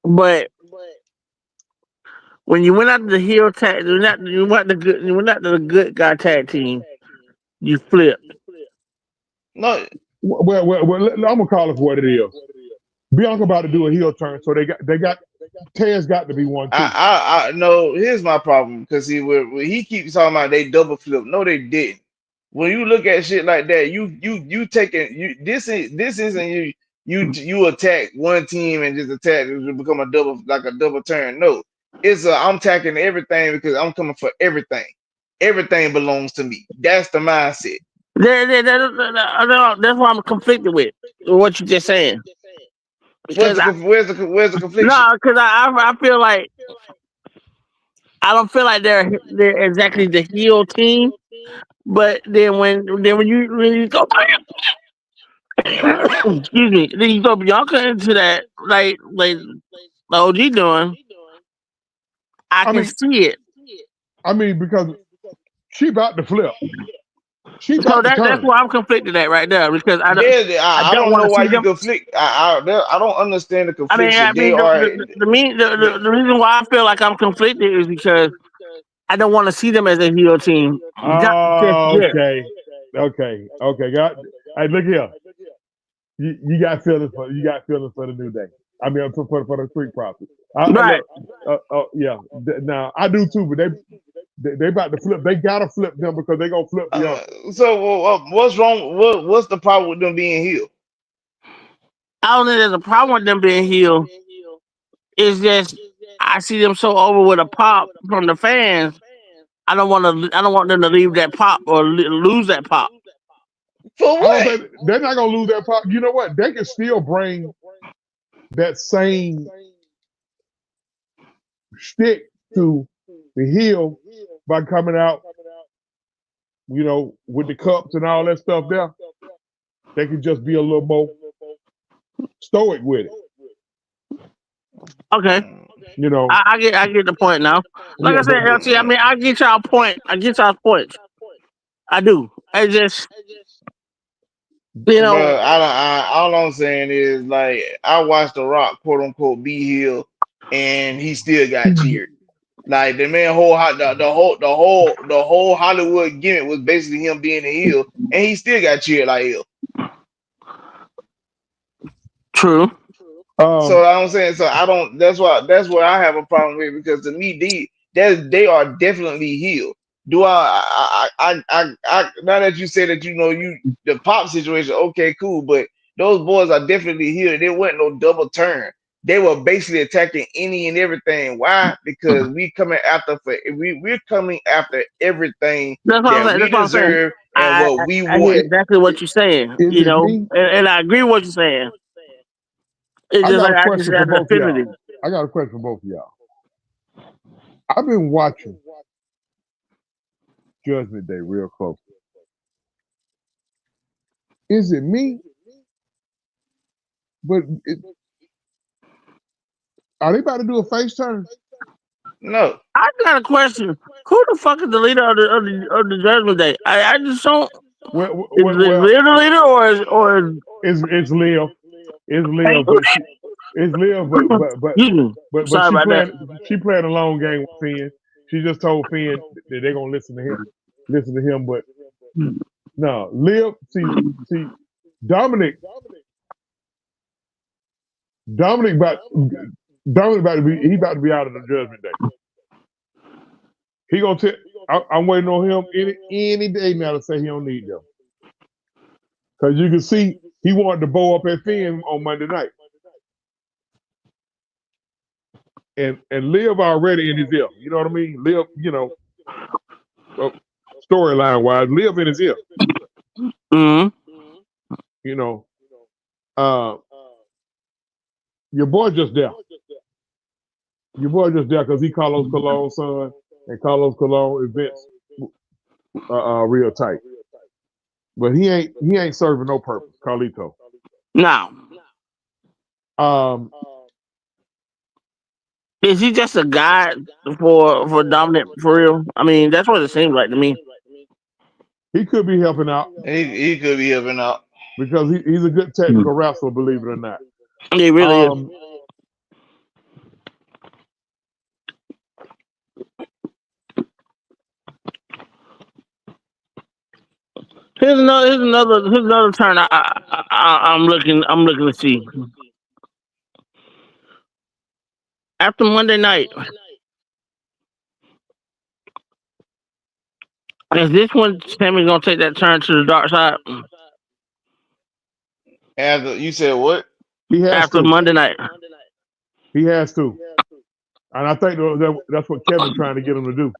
But when you went out to the heel tag, you went out to the good guy tag team, you flipped. No, Well, I'm gonna call it for what it is. Bianca about to do a heel turn, so they got Ted's got to be one too. I no. Here's my problem because when he keeps talking about they double flip. No, they didn't. When you look at shit like that, you taking this isn't you attack one team and just attack it become a double turn. No, I'm attacking everything because I'm coming for everything. Everything belongs to me. That's the mindset. That's why I'm conflicted with what you're just saying. Where's the confliction? No, because I feel like I don't feel like they're exactly the heel team, but then when you go excuse me, then you throw Bianca into that like OG doing, I can see it. I mean, because she about to flip. She So got the that's turn. why I'm conflicted at right there because I I don't don't want know to why see you them. conflict. I don't understand the I confliction. They mean, are. the reason why I feel like I'm conflicted is because I don't want to see them as a heel team. Not just Oh, yet. okay. Got. Hey, look here. You got feelings for the New Day. I mean, for the Street Profits. Right. Look, yeah. Now I do too, but they about to flip. They gotta flip them because they gonna flip the other. So what's wrong? What's the problem with them being heel? I don't think there's a problem with them being heel. It's just I see them so over with a pop from the fans. I don't want them to leave that pop or lose that pop. For I don't what? think they're not gonna lose that pop. You know what? They can still bring that same stick to the heel by coming out, with the cups and all that stuff there. They can just be a little more stoic with it. Okay. I get the point now. Like Yeah, I said, LT, I mean I get y'all point. I get y'all points. I do. I just Bro, all I'm saying is like I watched The Rock quote unquote be heel, and he still got cheered. Like the man the whole Hollywood gimmick was basically him being a heel, and he still got cheered like heel. True. So I'm saying, so I don't. That's what I have a problem with because to me, they are definitely heel. Do I now that you say that the pop situation, okay, cool, but those boys are definitely heel. There wasn't no double turn. They were basically attacking any and everything. Why? Because we're coming after everything That's what I'm that saying. we That's what I'm saying. deserve and I what we I hear want. exactly what you're saying. Is it me? And I agree with what you're saying. It's I just got like a I just question for got the both of affinity. y'all. I got a question for both of y'all. I've been watching Judgment Day real close. Is it me? But are they about to do a face turn? No. I got a question. Who the fuck is the leader of the Judgment Day? I just don't. Well, Is Liv the leader or it's Liv. It's Liv, but Sorry she about that. playing a long game with Finn. She just told Finn that they're gonna listen to him, but no, Liv. See, Dominic about to be out of the Judgment Day. He gonna tell. I'm waiting on him any day now to say he don't need them. Because you can see he wanted to bow up at Finn on Monday night. And Liv already in his ear. You know what I mean? Liv, storyline wise, Liv in his ear. Mm-hmm. Your boy just there. Your boy just there because he Carlos Colon's son, and Carlos Colon is Vince real tight. But he ain't serving no purpose, Carlito. No. Um, Is he just a guy for Dominic for real? I mean, that's what it seems like to me. He could be helping out. He could be helping out because he's a good technical wrestler, believe it or not. He really is. Here's another turn. I'm looking to see. After Monday night, is this when Sammy's gonna take that turn to the dark side? After you said what? He has After to. Monday night. He has to. And I think that's what Kevin's trying to get him to do.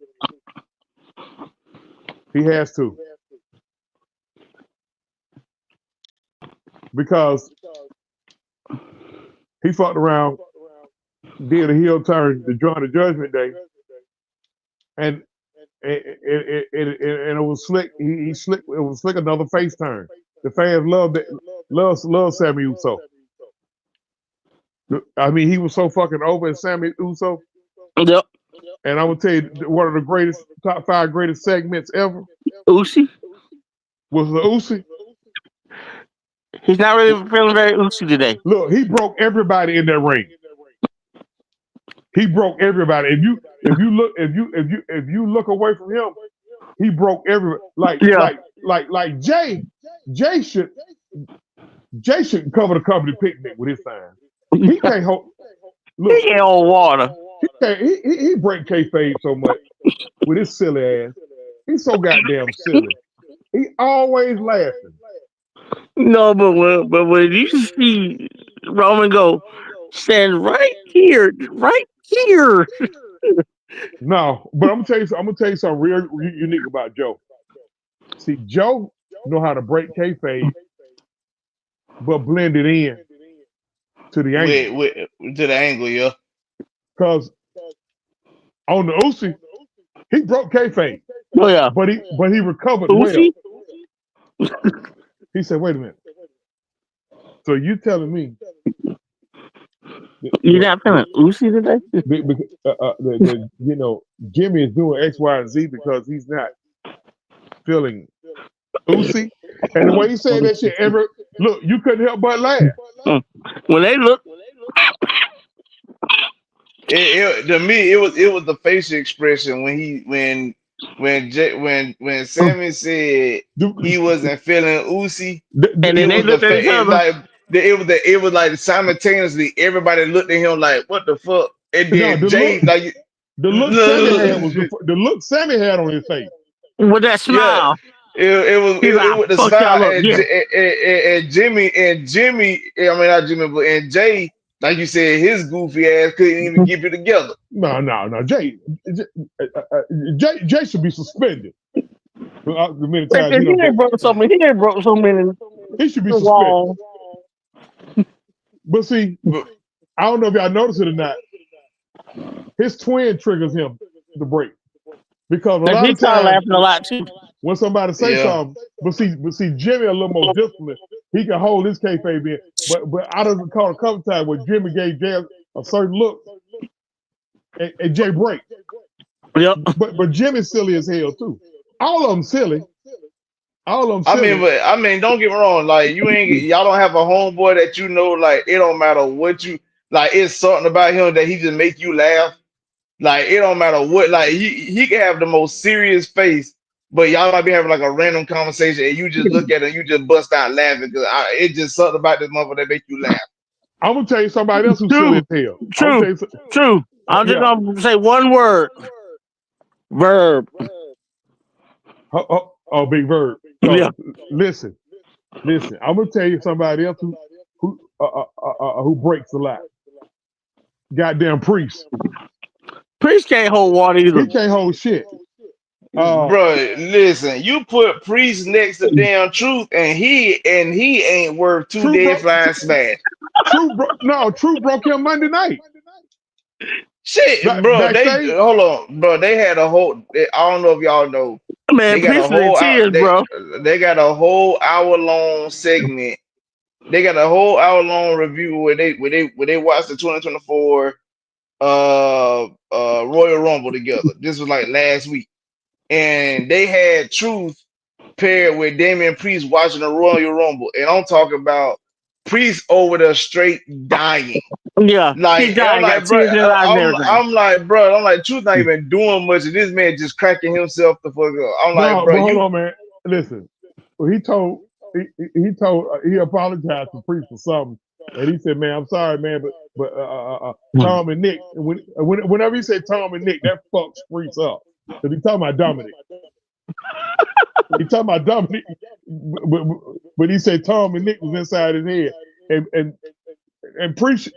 He has to. Because he fucked around, did a heel turn to join the Judgment Day, and it was slick. He slick. It was slick another face turn. The fans loved it. Love Sammy Uso. I mean, he was so fucking over in Sammy Uso. Yep. And I would tell you, one of the top 5 greatest segments ever. Uzi? Was the Uzi? He's not really feeling very Uzi today. Look, he broke everybody in that ring. He broke everybody. If you look away from him, he broke everybody. Like Jay should cover the company picnic with his sign. He can't hold. Look, He ain't on water. he break kayfabe so much with his silly ass. He's so goddamn silly. He always laughing. No, but when you see Roman go, stand right here. No, but I'm gonna tell you something real unique about Joe. See, Joe know how to break kayfabe, but blend it in to the angle. To the angle, yeah. Because on the Uzi, he broke kayfabe, Oh yeah, but he recovered Uzi. well. He said, "Wait a minute. So you telling me You're not feeling Uzi today? Jimmy is doing X, Y, and Z because he's not feeling Uzi." And the way he said that shit, look, you couldn't help but laugh. When they look, To me, it was the facial expression when Sammy said he wasn't feeling Uzi, and then they looked at each other. It was like simultaneously everybody looked at him like, what the fuck? And then the look Sammy had on his face with that smile. It was with the smile and Jimmy. I mean not Jimmy, but and Jay, like you said, his goofy ass couldn't even keep it together. No. Jay should be suspended. The many times he ain't broke so many. He should be suspended. But see, I don't know if y'all noticed it or not. His twin triggers him to break because a lot of times laughing a lot too. When somebody say something, but see, Jimmy a little more disciplined. He can hold his kayfabe in, but I done caught a couple times where Jimmy gave Jay a certain look, and Jay break. Yep. But Jimmy's silly as hell too. All of them silly. I mean, don't get me wrong. Like y'all don't have a homeboy that you know. Like it don't matter what you like. It's something about him that he just make you laugh. Like it don't matter what. Like he can have the most serious face, but y'all might be having like a random conversation, and you just look at it, and you just bust out laughing because it's just something about this motherfucker that make you laugh. I'm gonna tell you somebody else who's silly as hell. True. I'm just gonna say one word. Verb. Oh, big verb. So, yeah. Listen. I'm gonna tell you somebody else who breaks a lot. Goddamn Priest. Priest can't hold water either. He can't hold shit. Bro, listen. You put Priest next to damn Truth, and he ain't worth two dead flying smash. Truth broke him Monday night. Shit, bro. Hold on, bro. They had a whole. I don't know if y'all know. Man, Priest in tears, bro. They got a whole hour-long segment. They got a whole hour-long review where they watched the 2024 Royal Rumble together. This was like last week, and they had Truth paired with Damian Priest watching the Royal Rumble, and I'm talking about Priest over there straight dying. Yeah, like I'm like, Truth not even doing much, and this man just cracking himself the fuck up. I'm like, bro, hold on, man. Listen, well, he apologized to Priest for something, and he said, "Man, I'm sorry, man, but Tom and Nick, whenever he said Tom and Nick, that fucks Priest up because he talking about Dominic. He talking about Dominic, but he said Tom and Nick was inside his head, and Priest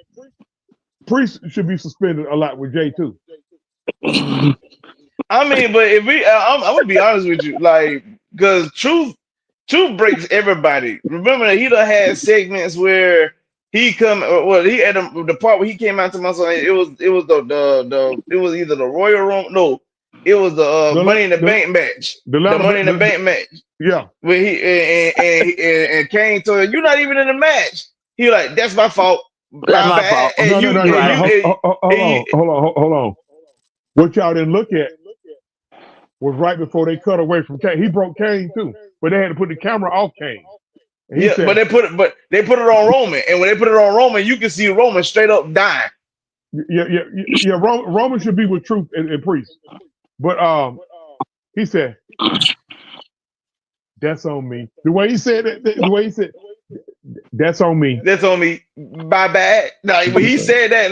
should be suspended a lot with Jay too. I mean, but if I'm gonna be honest with you, like, because Truth breaks everybody. Remember that he done had segments where he come, well, he had the part where he came out to my son. It was either the Royal Rumble, no, it was the Money in the Bank match, the Money in the Bank match. Yeah, where he and Kane told him, "You're not even in the match." He like, "That's my fault." That's my fault. Hold on. What y'all didn't look at was right before they cut away from Kane. He broke Kane too. but they had to put the camera off Kane. And he Yeah, said, but they put it on Roman, and when they put it on Roman, you can see Roman straight up dying. yeah. Roman should be with Truth and Priest, but he said, "That's on me." The way he said it, "That's on me." That's on me. My bad. Like when he said that,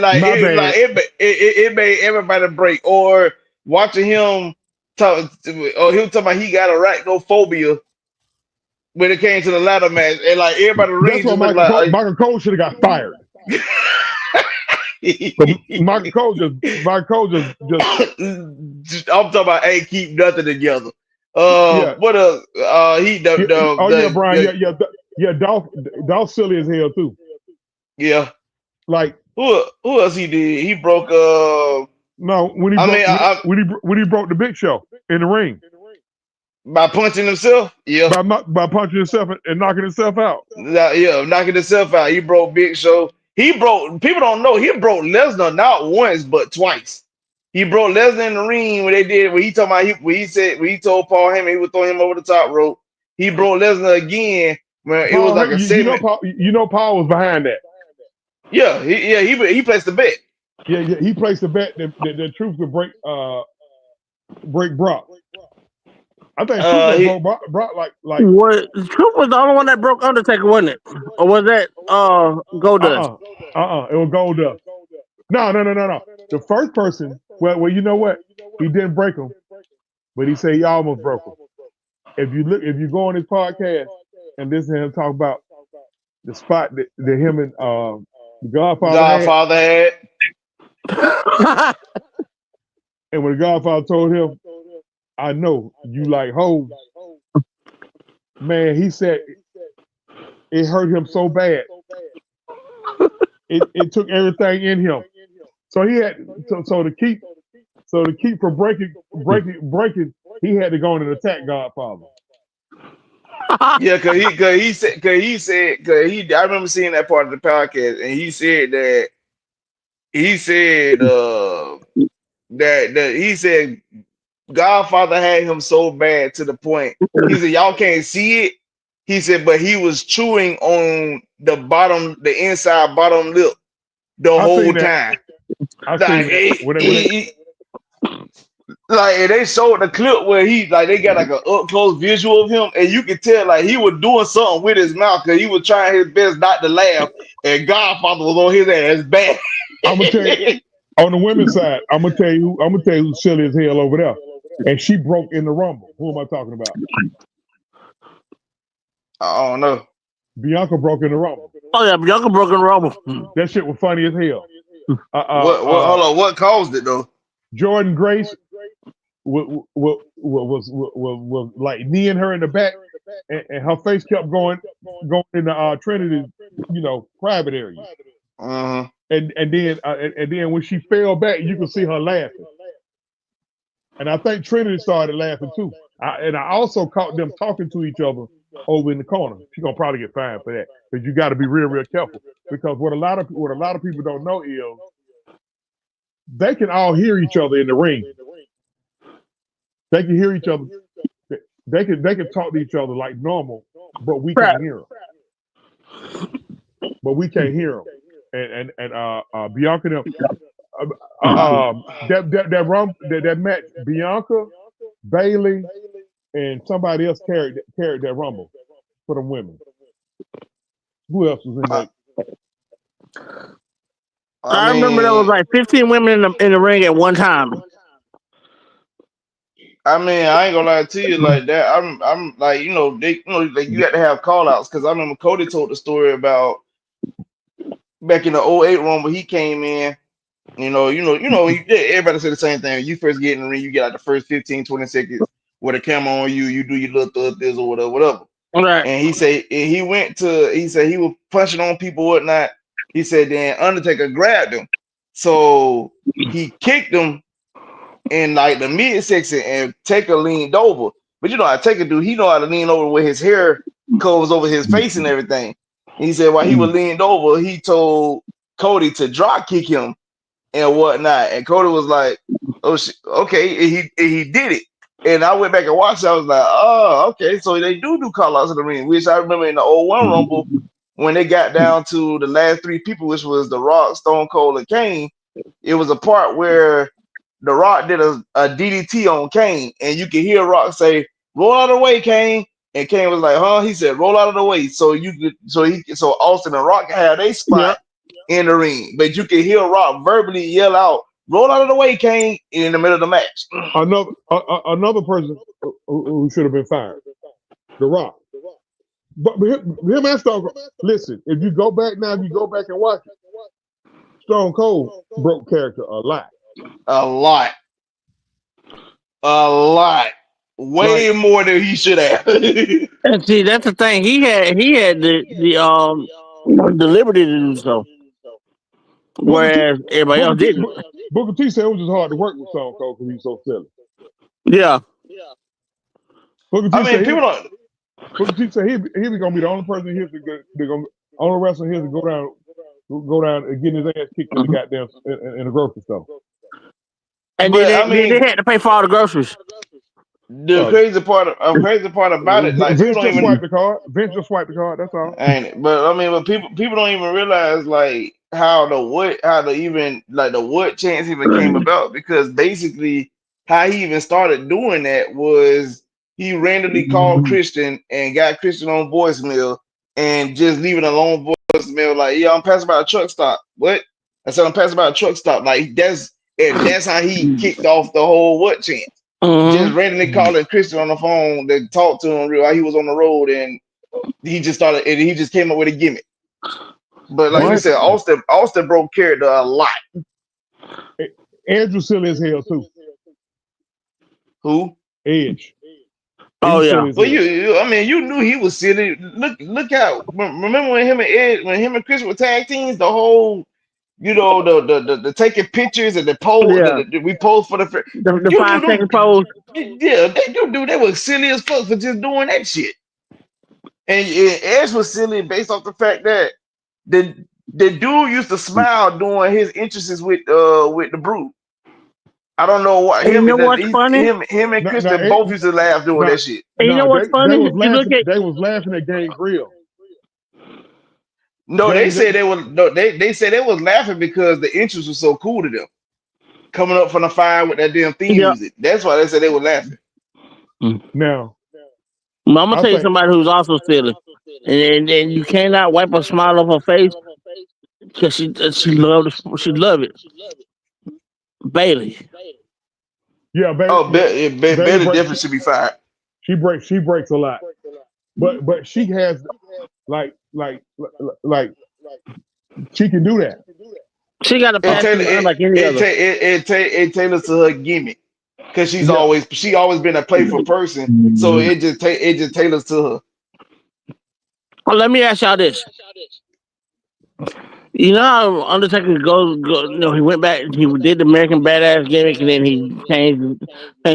it made everybody break. Or watching him talk, or him talking about he got arachnophobia when it came to the ladder match, and like everybody That's why Michael Cole should have got fired. Michael Cole just I'm talking about ain't keep nothing together. Yeah. What else? Brian. Dolph silly as hell too. Yeah. Like who else he did? He broke. No, when he broke the Big Show in the ring by punching himself. Yeah. By punching himself and knocking himself out. Yeah, knocking himself out. He broke Big Show. People don't know, he broke Lesnar not once but twice. He broke Lesnar in the ring when he told Paul Heyman he would throw him over the top rope. He broke Lesnar again when it was like a segment. Paul was behind that. Yeah, he placed the bet. Yeah, he placed the bet that Truth would break Brock. I think Truth broke Brock like. What Truth was the only one that broke Undertaker, wasn't it? Or was that Goldust? It was Goldust. No. The first person. Well, you know what? He didn't break him, but he said he almost broke him. If you go on his podcast and listen to him talk about the spot that him and the Godfather had. And when the Godfather told him, "I know you like hoes," man, he said it hurt him so bad. It took everything in him. So he had to keep from breaking, he had to go in and attack Godfather. Yeah, cause I remember seeing that part of the podcast, and he said that Godfather had him so bad to the point. He said y'all can't see it. He said, but he was chewing on the inside bottom lip the whole time. Like they showed the clip where they got like an up close visual of him, and you could tell like he was doing something with his mouth because he was trying his best not to laugh, and Godfather was on his ass bad. I'm gonna tell you, on the women's side, I'm gonna tell you who's silly as hell over there, and she broke in the Rumble. Who am I talking about? I don't know. Bianca broke in the Rumble. Oh yeah, Bianca broke in the Rumble. That shit was funny as hell. Hold on, what caused it though? Jordynne Grace was like kneeing her in the back, and her face kept going in the Trinity, private area. And then when she fell back, you could see her laughing. And I think Trinity started laughing too. I also caught them talking to each other over in the corner. She's gonna probably get fined for that, because you got to be real careful. Because what a lot of people don't know is they can all hear each other in the ring. They can hear each other. They can talk to each other like normal, but we can't hear them. And Bianca, that match, Bianca, Bayley, and somebody else carried that Rumble for them women. Who else was in that? I remember there was like 15 women in the ring at one time. I mean, I ain't gonna lie to you like that. I'm like, you got to have call outs, because I remember Cody told the story about back in the 08 Rumble, he came in, everybody said the same thing. When you first get in the ring, you get like the first 15, 20 seconds with a camera on you, you do your little thug or whatever. Right. And he said he was punching on people, whatnot. He said then Undertaker grabbed him. So he kicked him in like the midsection, and Taker leaned over. But how Taker do, he know how to lean over with his hair covers over his face and everything. And he said while he was leaned over, he told Cody to drop kick him and whatnot. And Cody was like, oh shit, okay. And he did it. And I went back and watched it. I was like, oh, okay. So they do call outs in the ring, which I remember in the 01 Rumble when they got down to the last three people, which was The Rock, Stone Cold, and Kane. It was a part where The Rock did a DDT on Kane, and you could hear Rock say, "Roll out of the way, Kane." And Kane was like, "Huh?" He said, "Roll out of the way." So Austin and Rock had a spot in the ring, but you could hear Rock verbally yell out, "Roll out of the way, Kane!" in the middle of the match. Another person who should have been fired, The Rock. But him and Stone. Listen, if you go back and watch it, Stone Cold broke character a lot. A lot. Way more than he should have. And see, that's the thing. He had the liberty to do so, whereas everybody else didn't. Booker T said it was just hard to work with Stone Cold because he's so silly. Yeah. Booker T I mean, people don't. Booker T said he's gonna be the only person here only wrestler here to go down and get his ass kicked in the goddamn in the grocery store. And then they had to pay for all the groceries. The crazy part about it, like Vince just swiped the card. That's all. Ain't it? But people don't even realize like how the what chance even came about, because basically how he even started doing that was he randomly called Christian and got Christian on voicemail and just leaving a long voicemail like, "Yeah, I'm passing by a truck stop." What? I said, "I'm passing by a truck stop." Like that's how he kicked off the whole what chance. Just randomly calling Christian on the phone to talk to him while he was on the road, and he just came up with a gimmick. But like you said, Austin broke character a lot. Edge was silly as hell too. Who? Edge. Oh yeah. Well, you knew he was silly. Look out! Remember when him and Christian were tag teams? The whole, the taking pictures and the pose. Yeah. We posed for the 5-second pose. Yeah, they were silly as fuck for just doing that shit. And Edge was silly based off the fact that the dude used to smile doing his entrances with the Brood. I don't know why. Him and Christian both used to laugh doing that shit. And you know what's funny? They was laughing at Game Grill. No, they said they was laughing because the entrance was so cool to them. Coming up from the fire with that damn theme music. That's why they said they were laughing. Now, I'm gonna tell you somebody who's also silly, and you cannot wipe a smile off her face because she loved it. Bailey. Yeah, Bailey. Oh, Bailey definitely should be fired. She breaks a lot, but she has like she can do that. She got a passion like any other. It tailors to her gimmick because she always been a playful person, so it just tailors to her. Well, let me ask y'all this. You know how Undertaker goes, he went back, he did the American Badass gimmick, and then he changed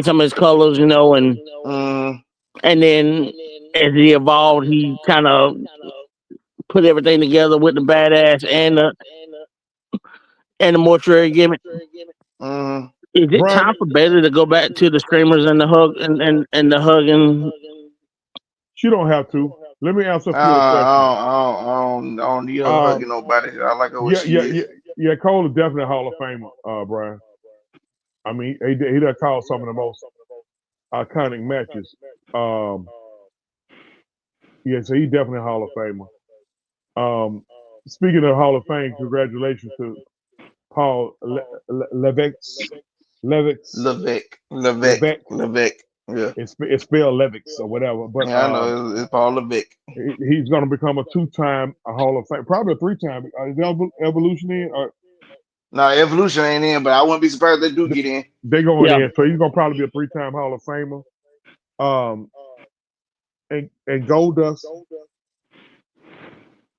some of his colors, and then as he evolved, he kind of put everything together with the badass and the mortuary gimmick. Is it time for Bailey to go back to the streamers and the hug and the hugging? She don't have to. Let me answer a few questions. I don't need her hugging nobody. I like her what she is. Yeah, Cole is definitely a Hall of Famer, Brian. I mean, he does call some of the most iconic matches. So he's definitely a Hall of Famer. Speaking of Hall of Fame, congratulations to Paul Levesque. Yeah, it's spelled Levesque or whatever. But I know it's Paul Levesque. He's going to become a 2-time Hall of Fame, probably a 3-time. Is Evolution in? No, Evolution ain't in, but I wouldn't be surprised if they do get in. They going in, so he's going to probably be a 3-time Hall of Famer. And Goldust.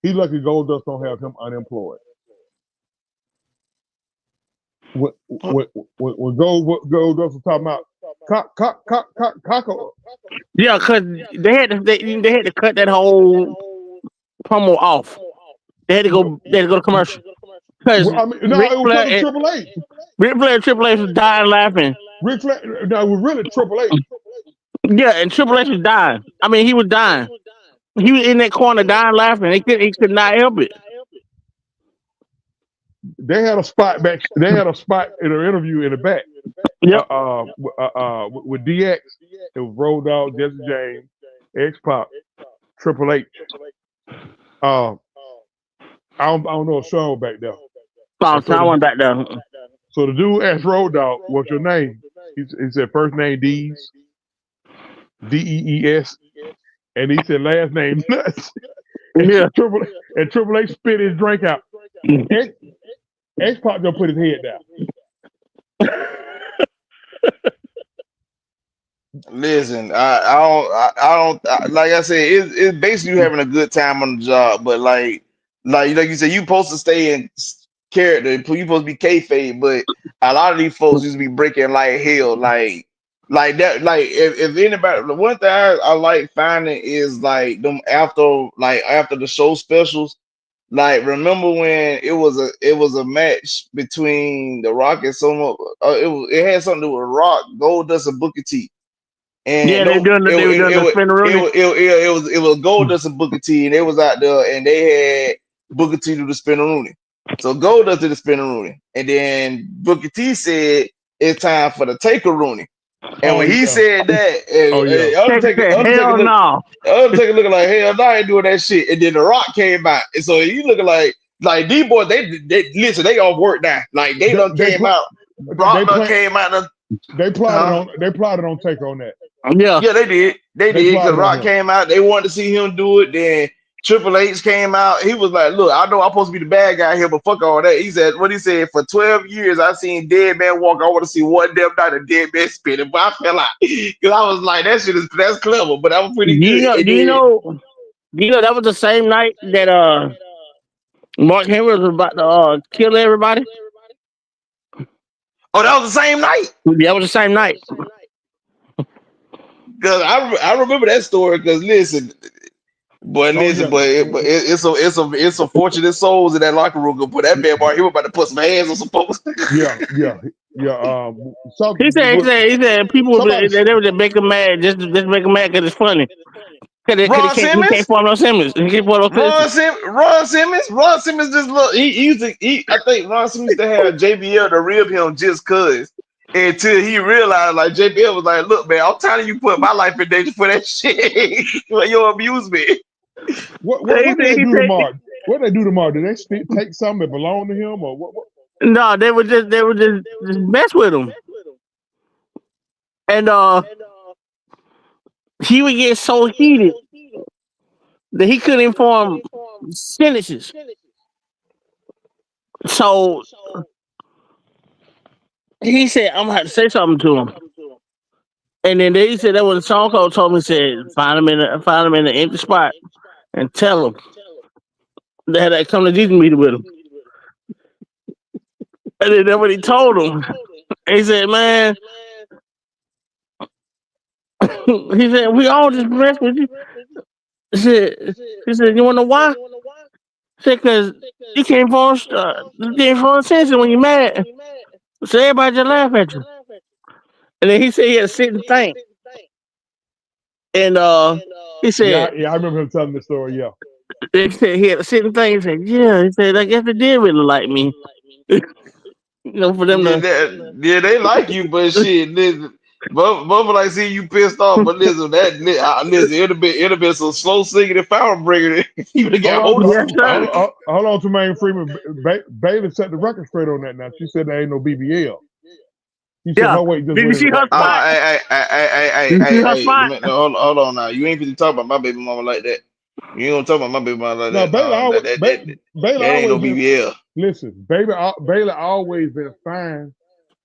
He's lucky Goldust don't have him unemployed. When Goldust was talking about Coco. Yeah, because they had to cut that whole promo off. They had to go to commercial. Because it was Triple H. Ric Flair and Triple H was dying laughing Ric Flair, no, it was really Triple H. Yeah, and Triple H was dying. I mean, he was dying. He was in that corner dying laughing. He could not help it. They had a spot back. They had a spot in an interview in the back. Yep. With DX, it was Road Dogg, Jesse James, X-Pac, Triple H. I don't know a show back there. Someone back there. So the dude asked Road Dogg, "What's your name?" He said, "First name Dees, Dees," and he said, "Last name Nuts." Yeah. Triple H spit his drink out. X-Pac don't put his head down. Listen, I don't like I said, it's basically you having a good time on the job, but like you said, you supposed to stay in character, you supposed to be kayfabe, but a lot of these folks used to be breaking like hell, like that. Like if anybody, the one thing I like finding is like them after the show specials. Like remember when it was a match between The Rock and someone, it had something to do with Rock, Goldust, and Booker T. And Yeah, they were doing the spin Rooney. it was Goldust and Booker T, and they was out there, and they had Booker T do the spin Rooney. So Goldust did the spin Rooney, and then Booker T said it's time for the Taker Rooney. And when he said that, Undertaker looking like, hell no, I ain't doing that shit. And then The Rock came out, and so you looking like these boys, they listen, they all work now. Like they came out. Brock came out. They plotted on Taker on that. Yeah, they did. They did because Rock came out. They wanted to see him do it. Then Triple H came out. He was like, "Look, I know I'm supposed to be the bad guy here, but fuck all that." He said, "What he said? For 12 years, I seen dead man walk. I want to see one damn night a dead man spinning." But I fell out because I was like, "That's clever," but that was pretty good. Do you know that was the same night that Mark Henry was about to kill everybody? Oh, that was the same night. Yeah, that was the same night. Because I remember that story. Because listen. But it's some fortunate souls in that locker room. But that man, Mark, he was about to put some hands on some folks. Yeah. He said people they would just make him mad, just make him mad because it's funny. He can't form no Simmons. Ron Simmons just look. I think Ron Simmons used to have JBL to rib him just cause. Until he realized, like JBL was like, "Look, man, I'm telling you, put my life in danger for that shit. For your amusement." What did they do tomorrow? What did they do tomorrow? Did they take something that belonged to him, or what? No, they would just mess with him, and he would get so heated that he couldn't form sentences. So he said, "I'm gonna have to say something to him." And then he said that when the song coach told me, he said, find him in an empty spot and tell him they had that come to Jesus meeting with him. And then that's what he told him. He said, "Man," he said, "we all just mess with you." He said, "You wanna know why?" He said, "Because you can't form sense when you're mad. So everybody just laugh at you." And then he said he had to sit and think. And he said, "Yeah, I remember him telling the story." Yeah, he said he had to sit and think. He said, "Yeah," he said, "I guess they did really like me." For them they like you, but shit, listen, but like see you pissed off. But listen, it'd have been some slow singing if I were bringing it. You would have got hold on, Tremaine Freeman. Bailey set the record straight on that. Now she said there ain't no BBL. He said, "No, wait, just did you see her spot?" Hey, hold on now. You ain't gonna talk about my baby mama like that. You ain't gonna talk about my baby mama like that. Bailey ain't no BBL. Listen, Bailey always been fine.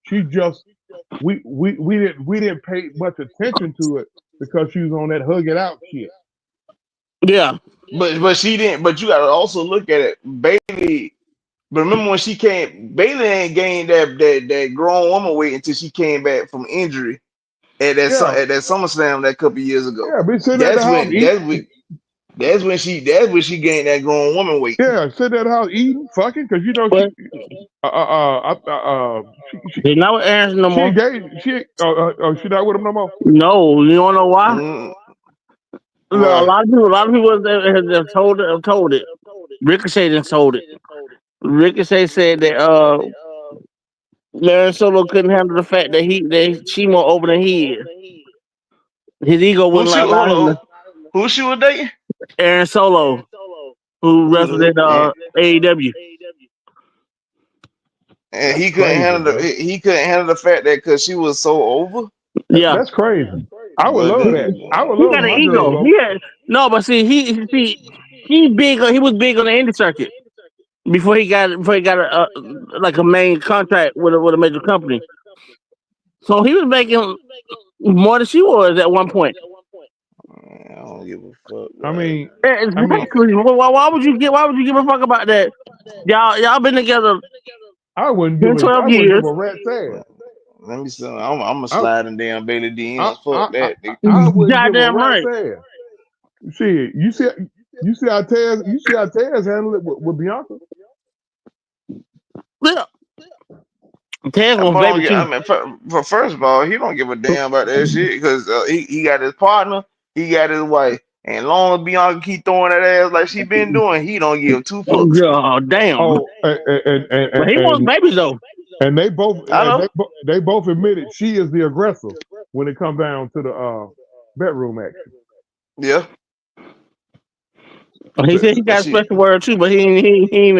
She just we didn't pay much attention to it because she was on that hug it out shit. Yeah, but she didn't. But you gotta also look at it, Bailey. But remember when she came, Bailey ain't gained that grown woman weight until she came back from injury at that SummerSlam that couple years ago. Yeah, but that's when she gained that grown woman weight. Yeah, sit at the house eating, fucking, because She He's not with Aaron no more. engaged. She not with him no more. No, you don't know why? Mm, A why? lot of people have told it. Ricochet done told it. Ricochet said that Aaron Solo couldn't handle the fact that she more over than he is. His ego Who wouldn't she? allow Hold him on. to. Who she was dating? Aaron Solo, who wrestled in And, AEW. and That's he couldn't crazy, handle bro. the fact that because she was so over. Yeah, That's crazy. I would But love that. I would he love got if an my girl was ego. over. He had but he big. He was big on the indie circuit before he got like a main contract with a major company. So he was making more than she was at one point. I don't give a fuck, I bro. mean, Exactly. Why would you give a fuck about that? Y'all been together I wouldn't 10, give 12 a years. rat's ass. Let me see. I'm a I, sliding damn Bailey I, DMs. Fuck I, I, that. Nigga. I wouldn't give a Goddamn rat's right. ass. Shit, you see how Taz handled it with Bianca. Yeah. Taz But wants baby too. I mean, for first of all, he don't give a damn about that shit because he got his partner, he got his wife, and long as Bianca keep throwing that ass like she been doing, he don't give two fucks. Oh damn. Oh, But he wants babies though. and they both I know. they both admitted she is the aggressor when it comes down to the bedroom action. Yeah. He said he got a Shit. special word too, but he ain't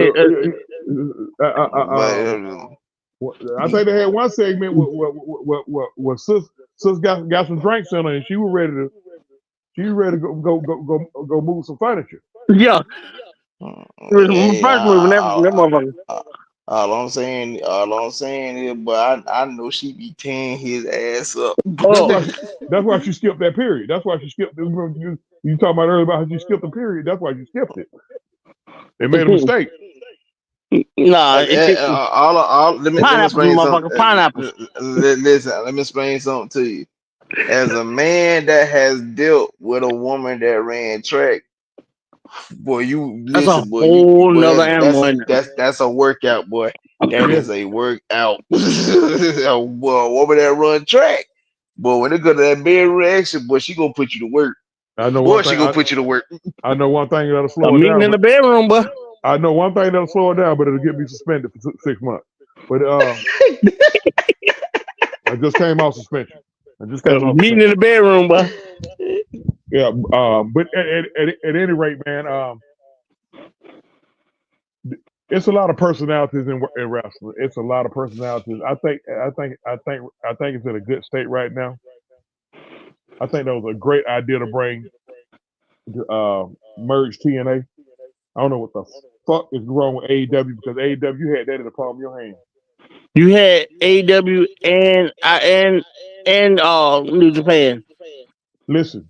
But I think they had one segment where sis got some drinks in her and she was ready to go move some furniture. yeah. hey, First moving that motherfucker. all I'm saying is, but I know she be tearing his ass up. Oh, That's why she skipped that period. That's why she skipped. You talking about earlier about how she skipped the period. That's why she skipped it. They made a mistake. nah. Let me Pineapple, explain motherfucker. something. Pineapples. Listen, let me explain something to you. As a man that has dealt with a woman that ran track, boy, you That's a listen, boy, whole nother animal in there. that's a workout, boy. That Yeah. is a workout. A woman that run track, boy, when it go to that bed reaction, boy, she gonna put you to work. I know Boy, one she thing. gonna put you to work. I know one thing that'll A slow her meeting down. in the bedroom, but I know one thing that'll slow her down, but it'll get me suspended for 6 months. But I just came off suspension. meeting in the bedroom, but Yeah. But at any rate, man, it's a lot of personalities in wrestling. It's a lot of personalities. I think it's in a good state right now. I think that was a great idea to bring merge TNA. I don't know what the fuck is wrong with AEW because AEW had that in the palm of your hand. you had AEW and New Japan. Listen,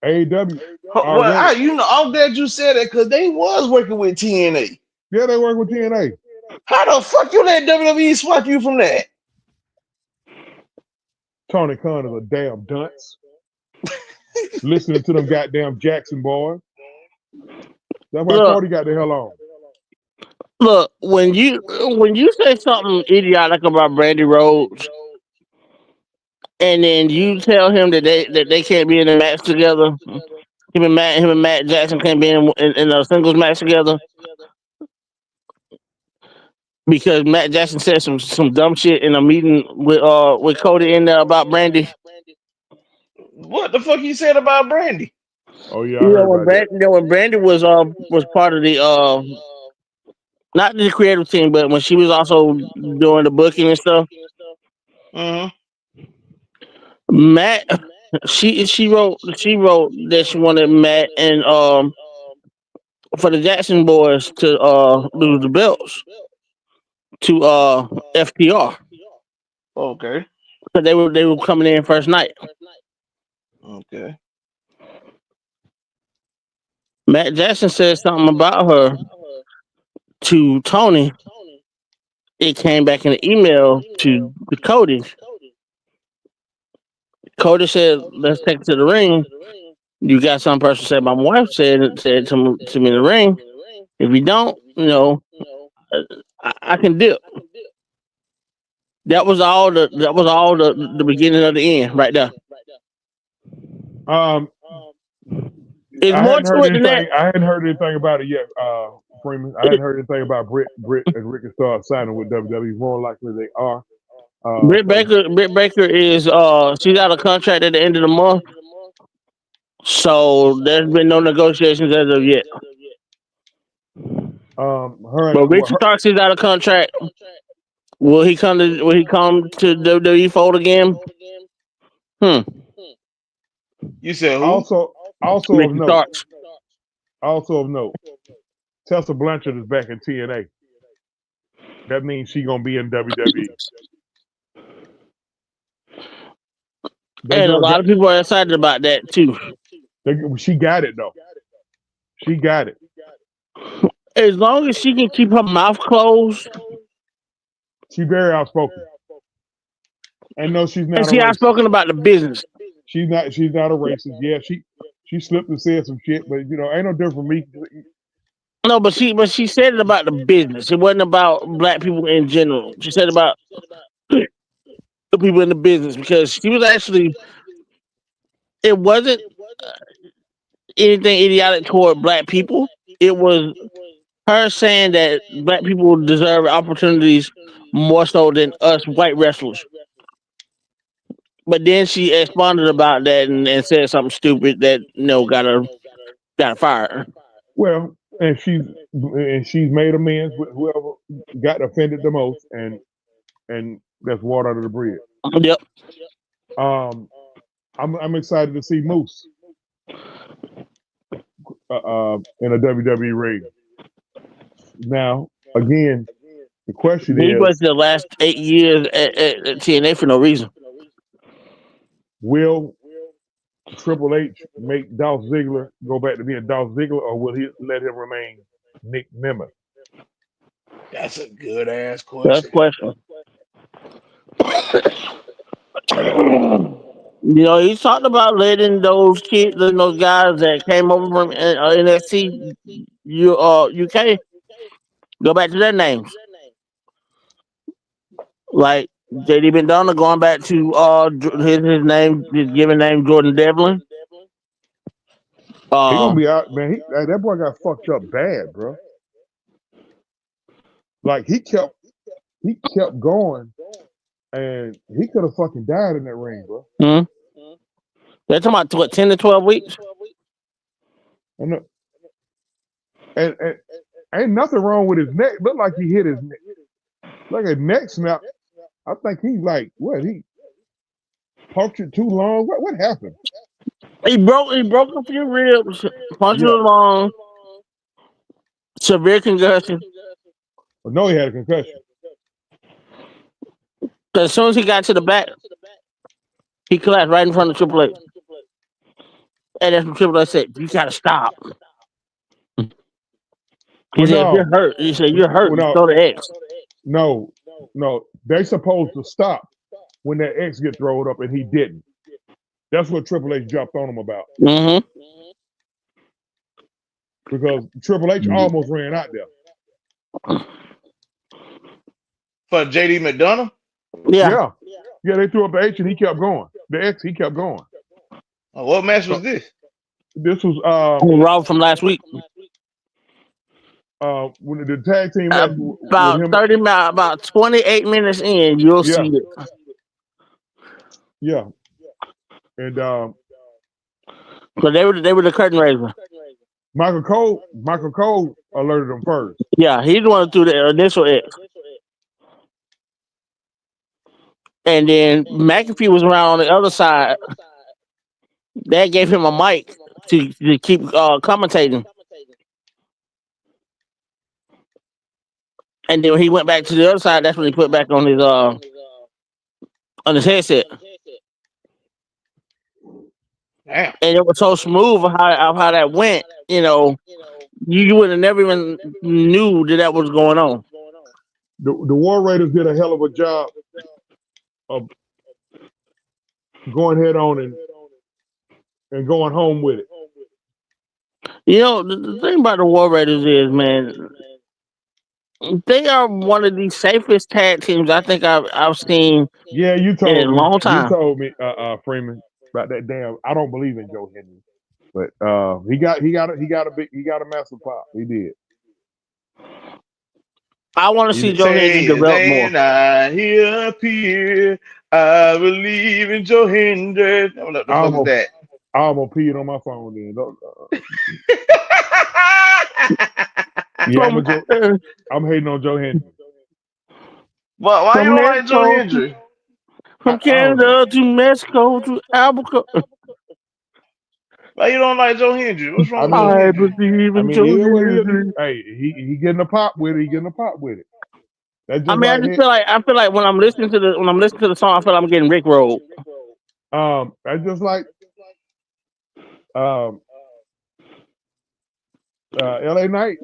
AEW Well, already. I'm glad you said that because they was working with TNA. Yeah, they work with TNA. How the fuck you let WWE swap you from that? Tony Khan is a damn dunce. Listening to them goddamn Jackson boys. That's why Cody got the hell on. Look, when you say something idiotic about Brandy Rhodes, and then you tell him that they can't be in a match together, him and Matt Jackson can't be in a singles match together because Matt Jackson said some dumb shit in a meeting with Cody in there about Brandy. What the fuck you said about Brandy? Oh yeah, I heard about that. When Brandy was part of the not the creative team, but when she was also doing the booking and stuff, Matt, she wrote that she wanted Matt and for the Jackson boys to lose the belts to FTR. Okay. Because they were coming in first night. Okay. Matt Jackson said something about her to Tony. It came back in an email to Cody. Cody said, "Let's take it to the ring." You got some person said my wife said to me in the ring. If you don't, I can dip. That was all the beginning of the end right there. Um, It's I more hadn't to heard it than that. anything. I hadn't heard anything about it yet, Freeman. I hadn't heard anything about Britt and Ricky Starr signing with WWE. More likely they are. Britt So Baker is she's out of contract at the end of the month. So there's been no negotiations as of yet. her But and Richard Starks is out of contract. Will he come to WWE fold again? You said who? also of Richard note. Starks. Also of note. Tessa Blanchard is back in TNA. That means she's gonna be in WWE. And a lot of people are excited about that too. She got it though. She got it. As long as she can keep her mouth closed. She's very outspoken. And no, she's not. And she outspoken about the business. She's not a racist. Yeah, she slipped and said some shit, but you know, ain't no different from me. No, but she said it about the business. It wasn't about black people in general. She said about the people in the business because she was actually. It wasn't anything idiotic toward black people. It was her saying that black people deserve opportunities more so than us white wrestlers. But then she responded about that and said something stupid that got her fired. Well, and she's made amends with whoever got offended the most, and that's water under the bridge. Yep. I'm excited to see Moose in a WWE ring. Now, again, the question he is, was the last 8 years at TNA for no reason. Will Triple H make Dolph Ziggler go back to being Dolph Ziggler, or will he let him remain Nick Nemeth? That's a good ass question. That's the question. He's talked about letting those kids, those guys that came over from NXT UK, go back to their names. Like JD McDonough going back to his name, his given name, Jordan Devlin. He gonna be out, man. That boy got fucked up bad, bro. Like he kept going, and he could have fucking died in that ring, bro. Mm-hmm. They're talking about what, 10 to 12 weeks. And ain't nothing wrong with his neck. Look like he hit his neck. Like a neck snap. I think he's like, what? He punctured too long. What happened? He broke a few ribs, punctured a lung, severe concussion. Well, no, he had a concussion. As soon as he got to the back, he collapsed right in front of Triple H. And that's when Triple H said, "You gotta stop." He said, "You're hurt." He said, "You're hurt." Well, Throw the X. No. They supposed to stop when that X get thrown up, and he didn't. That's what Triple H jumped on him about. Mm-hmm. Because Triple H almost ran out there. For JD McDonough? Yeah. They threw up the H and he kept going. The X, he kept going. What match was this? This was Raw from last week. When the tag team match about 28 minutes in, you'll see it. Yeah. And so they were the curtain raiser. Michael Cole alerted them first. Yeah, he's the one who threw the initial X. And then McAfee was around on the other side. That gave him a mic to keep commentating. And then when he went back to the other side, that's when he put back on his headset. Damn. And it was so smooth how that went. You would have never even knew that was going on. The War Raiders did a hell of a job of going head on and going home with it. The thing about the War Raiders is, man, They are one of the safest tag teams I think I've seen Yeah, you in a told me. long You time. told me, Freeman, about that damn. I don't believe in Joe Henry, but he got a massive pop. He did. I want to He see did. Joe Hendry Say, develop more. then I hear appear. I believe in Joe Hendry. What the I fuck is almost that? I almost peed on my phone then. Yeah, From I'm hating on Joe Henry. But why you from don't like Joe Mexico Hendry? from I don't know. Canada to Mexico to Albuquerque. Why you don't like Joe Hendry? What's I wrong with Joe mean, I Hendry? believe I in mean, Joe it is what it is. Hendry. Hey, he getting a pop with it. He getting a pop with it. That's I just mean, like that. I feel like when I'm listening to the song, I feel like I'm getting Rick rolled. That's just like um LA Knight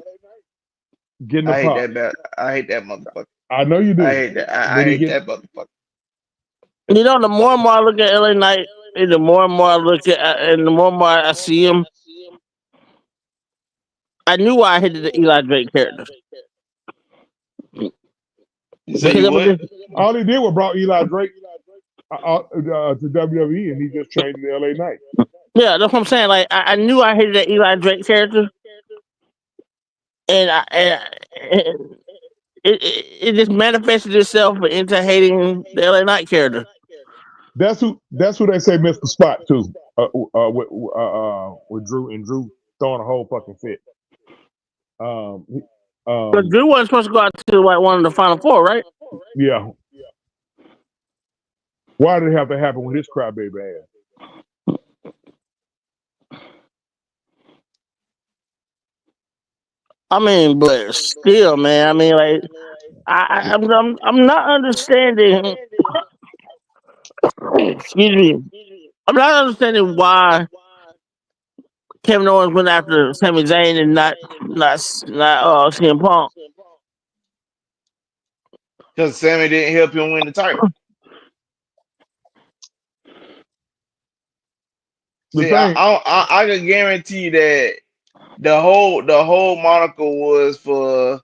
getting a I hate pop. that bad. I hate that motherfucker. I know you do. I hate that. I But he hate get that motherfucker. You know, the more and more I look at LA Knight, and the more and more I look at, and the more and more I see him, I knew why I hated the Eli Drake character. You say Because you it was what? just, all he did was brought Eli Drake to WWE, and he just changed the LA Knight. yeah, that's what I'm saying. Like I knew I hated that Eli Drake character, and it just manifested itself into hating the LA Knight character. That's who they say missed the spot too. With Drew throwing a whole fucking fit. But Drew wasn't supposed to go out to like one of the final four, right? Yeah. Why did it have to happen with his crybaby ass? I mean, but still, man. I mean, like I'm not understanding. Excuse me. I'm not understanding why Kevin Owens went after Sami Zayn and not CM Punk. Because Sammy didn't help him win the title. The See, thing, I can guarantee that the whole moniker was for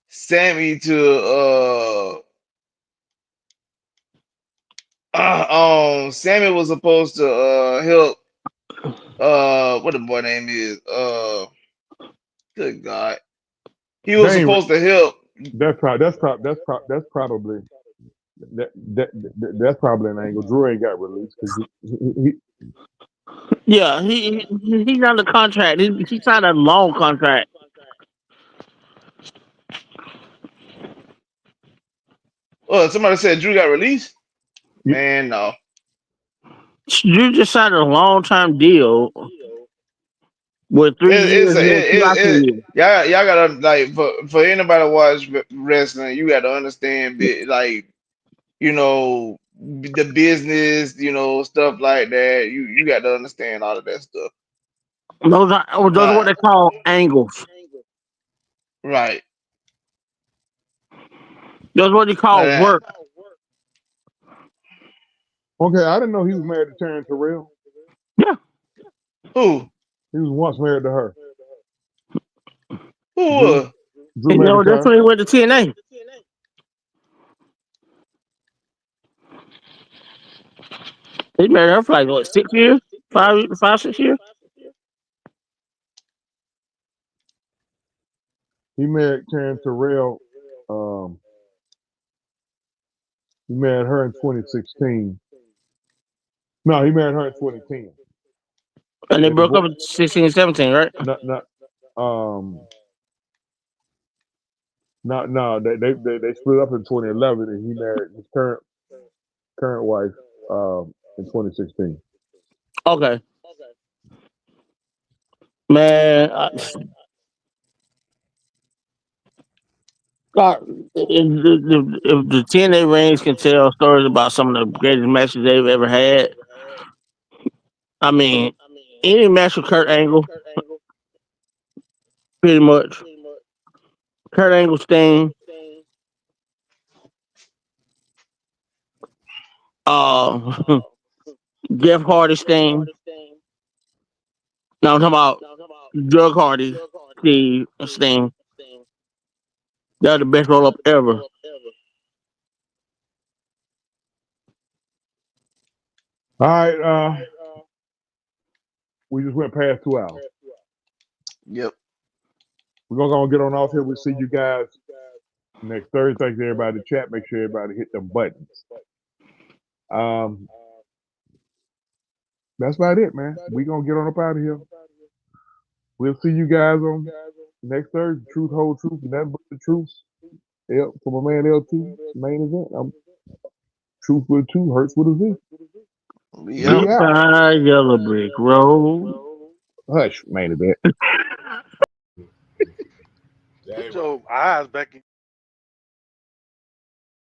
Sammy to Sammy was supposed to help what the boy name is good God, he was Dane, supposed to help. that's probably that's probably an angle. Drew ain't got released because he Yeah, he's under contract. He signed a long contract. Oh, somebody said Drew got released. Yeah. Man, no. Drew just signed a long term deal with 3 years and then 2 after years. Y'all gotta like for anybody to watch wrestling, you gotta understand like the business, stuff like that. You got to understand all of that stuff. Those are what they call angles. Right. Those are what they call work. Okay, I didn't know he was married to Taryn Terrell. Yeah. Who? He was once married to her. Who? Drew That's when he went to TNA. He married her for like what, 6 years? 6 years? He married Taryn Terrell. He married her in 2016. No, he married her in 2010. And they broke up in 16 and 17, right? No, they split up in 2011, and he married his current wife in 2016. Okay. Man, God, if the TNA rings can tell stories about some of the greatest matches they've ever had, I mean, any match with Kurt Angle, pretty much. Kurt Angle, Sting, Jeff Hardy, Sting. No, I'm talking about Doug Hardy, Steve, Sting. That's the best roll up ever. All right, we just went past 2 hours. Yep. We're gonna go and get on off here. We'll see you guys next Thursday. Thanks everybody in the chat. Make sure everybody hit them buttons. That's about it, man. We're gonna get on up out of here. We'll see you guys on next Thursday. Truth, whole truth, nothing but the truth. Yep, for my man LT, main event. Truth with a 2, hurts with a Z. We out. Goodbye, Yellow Brick Road. Hush, main event. Put your eyes back in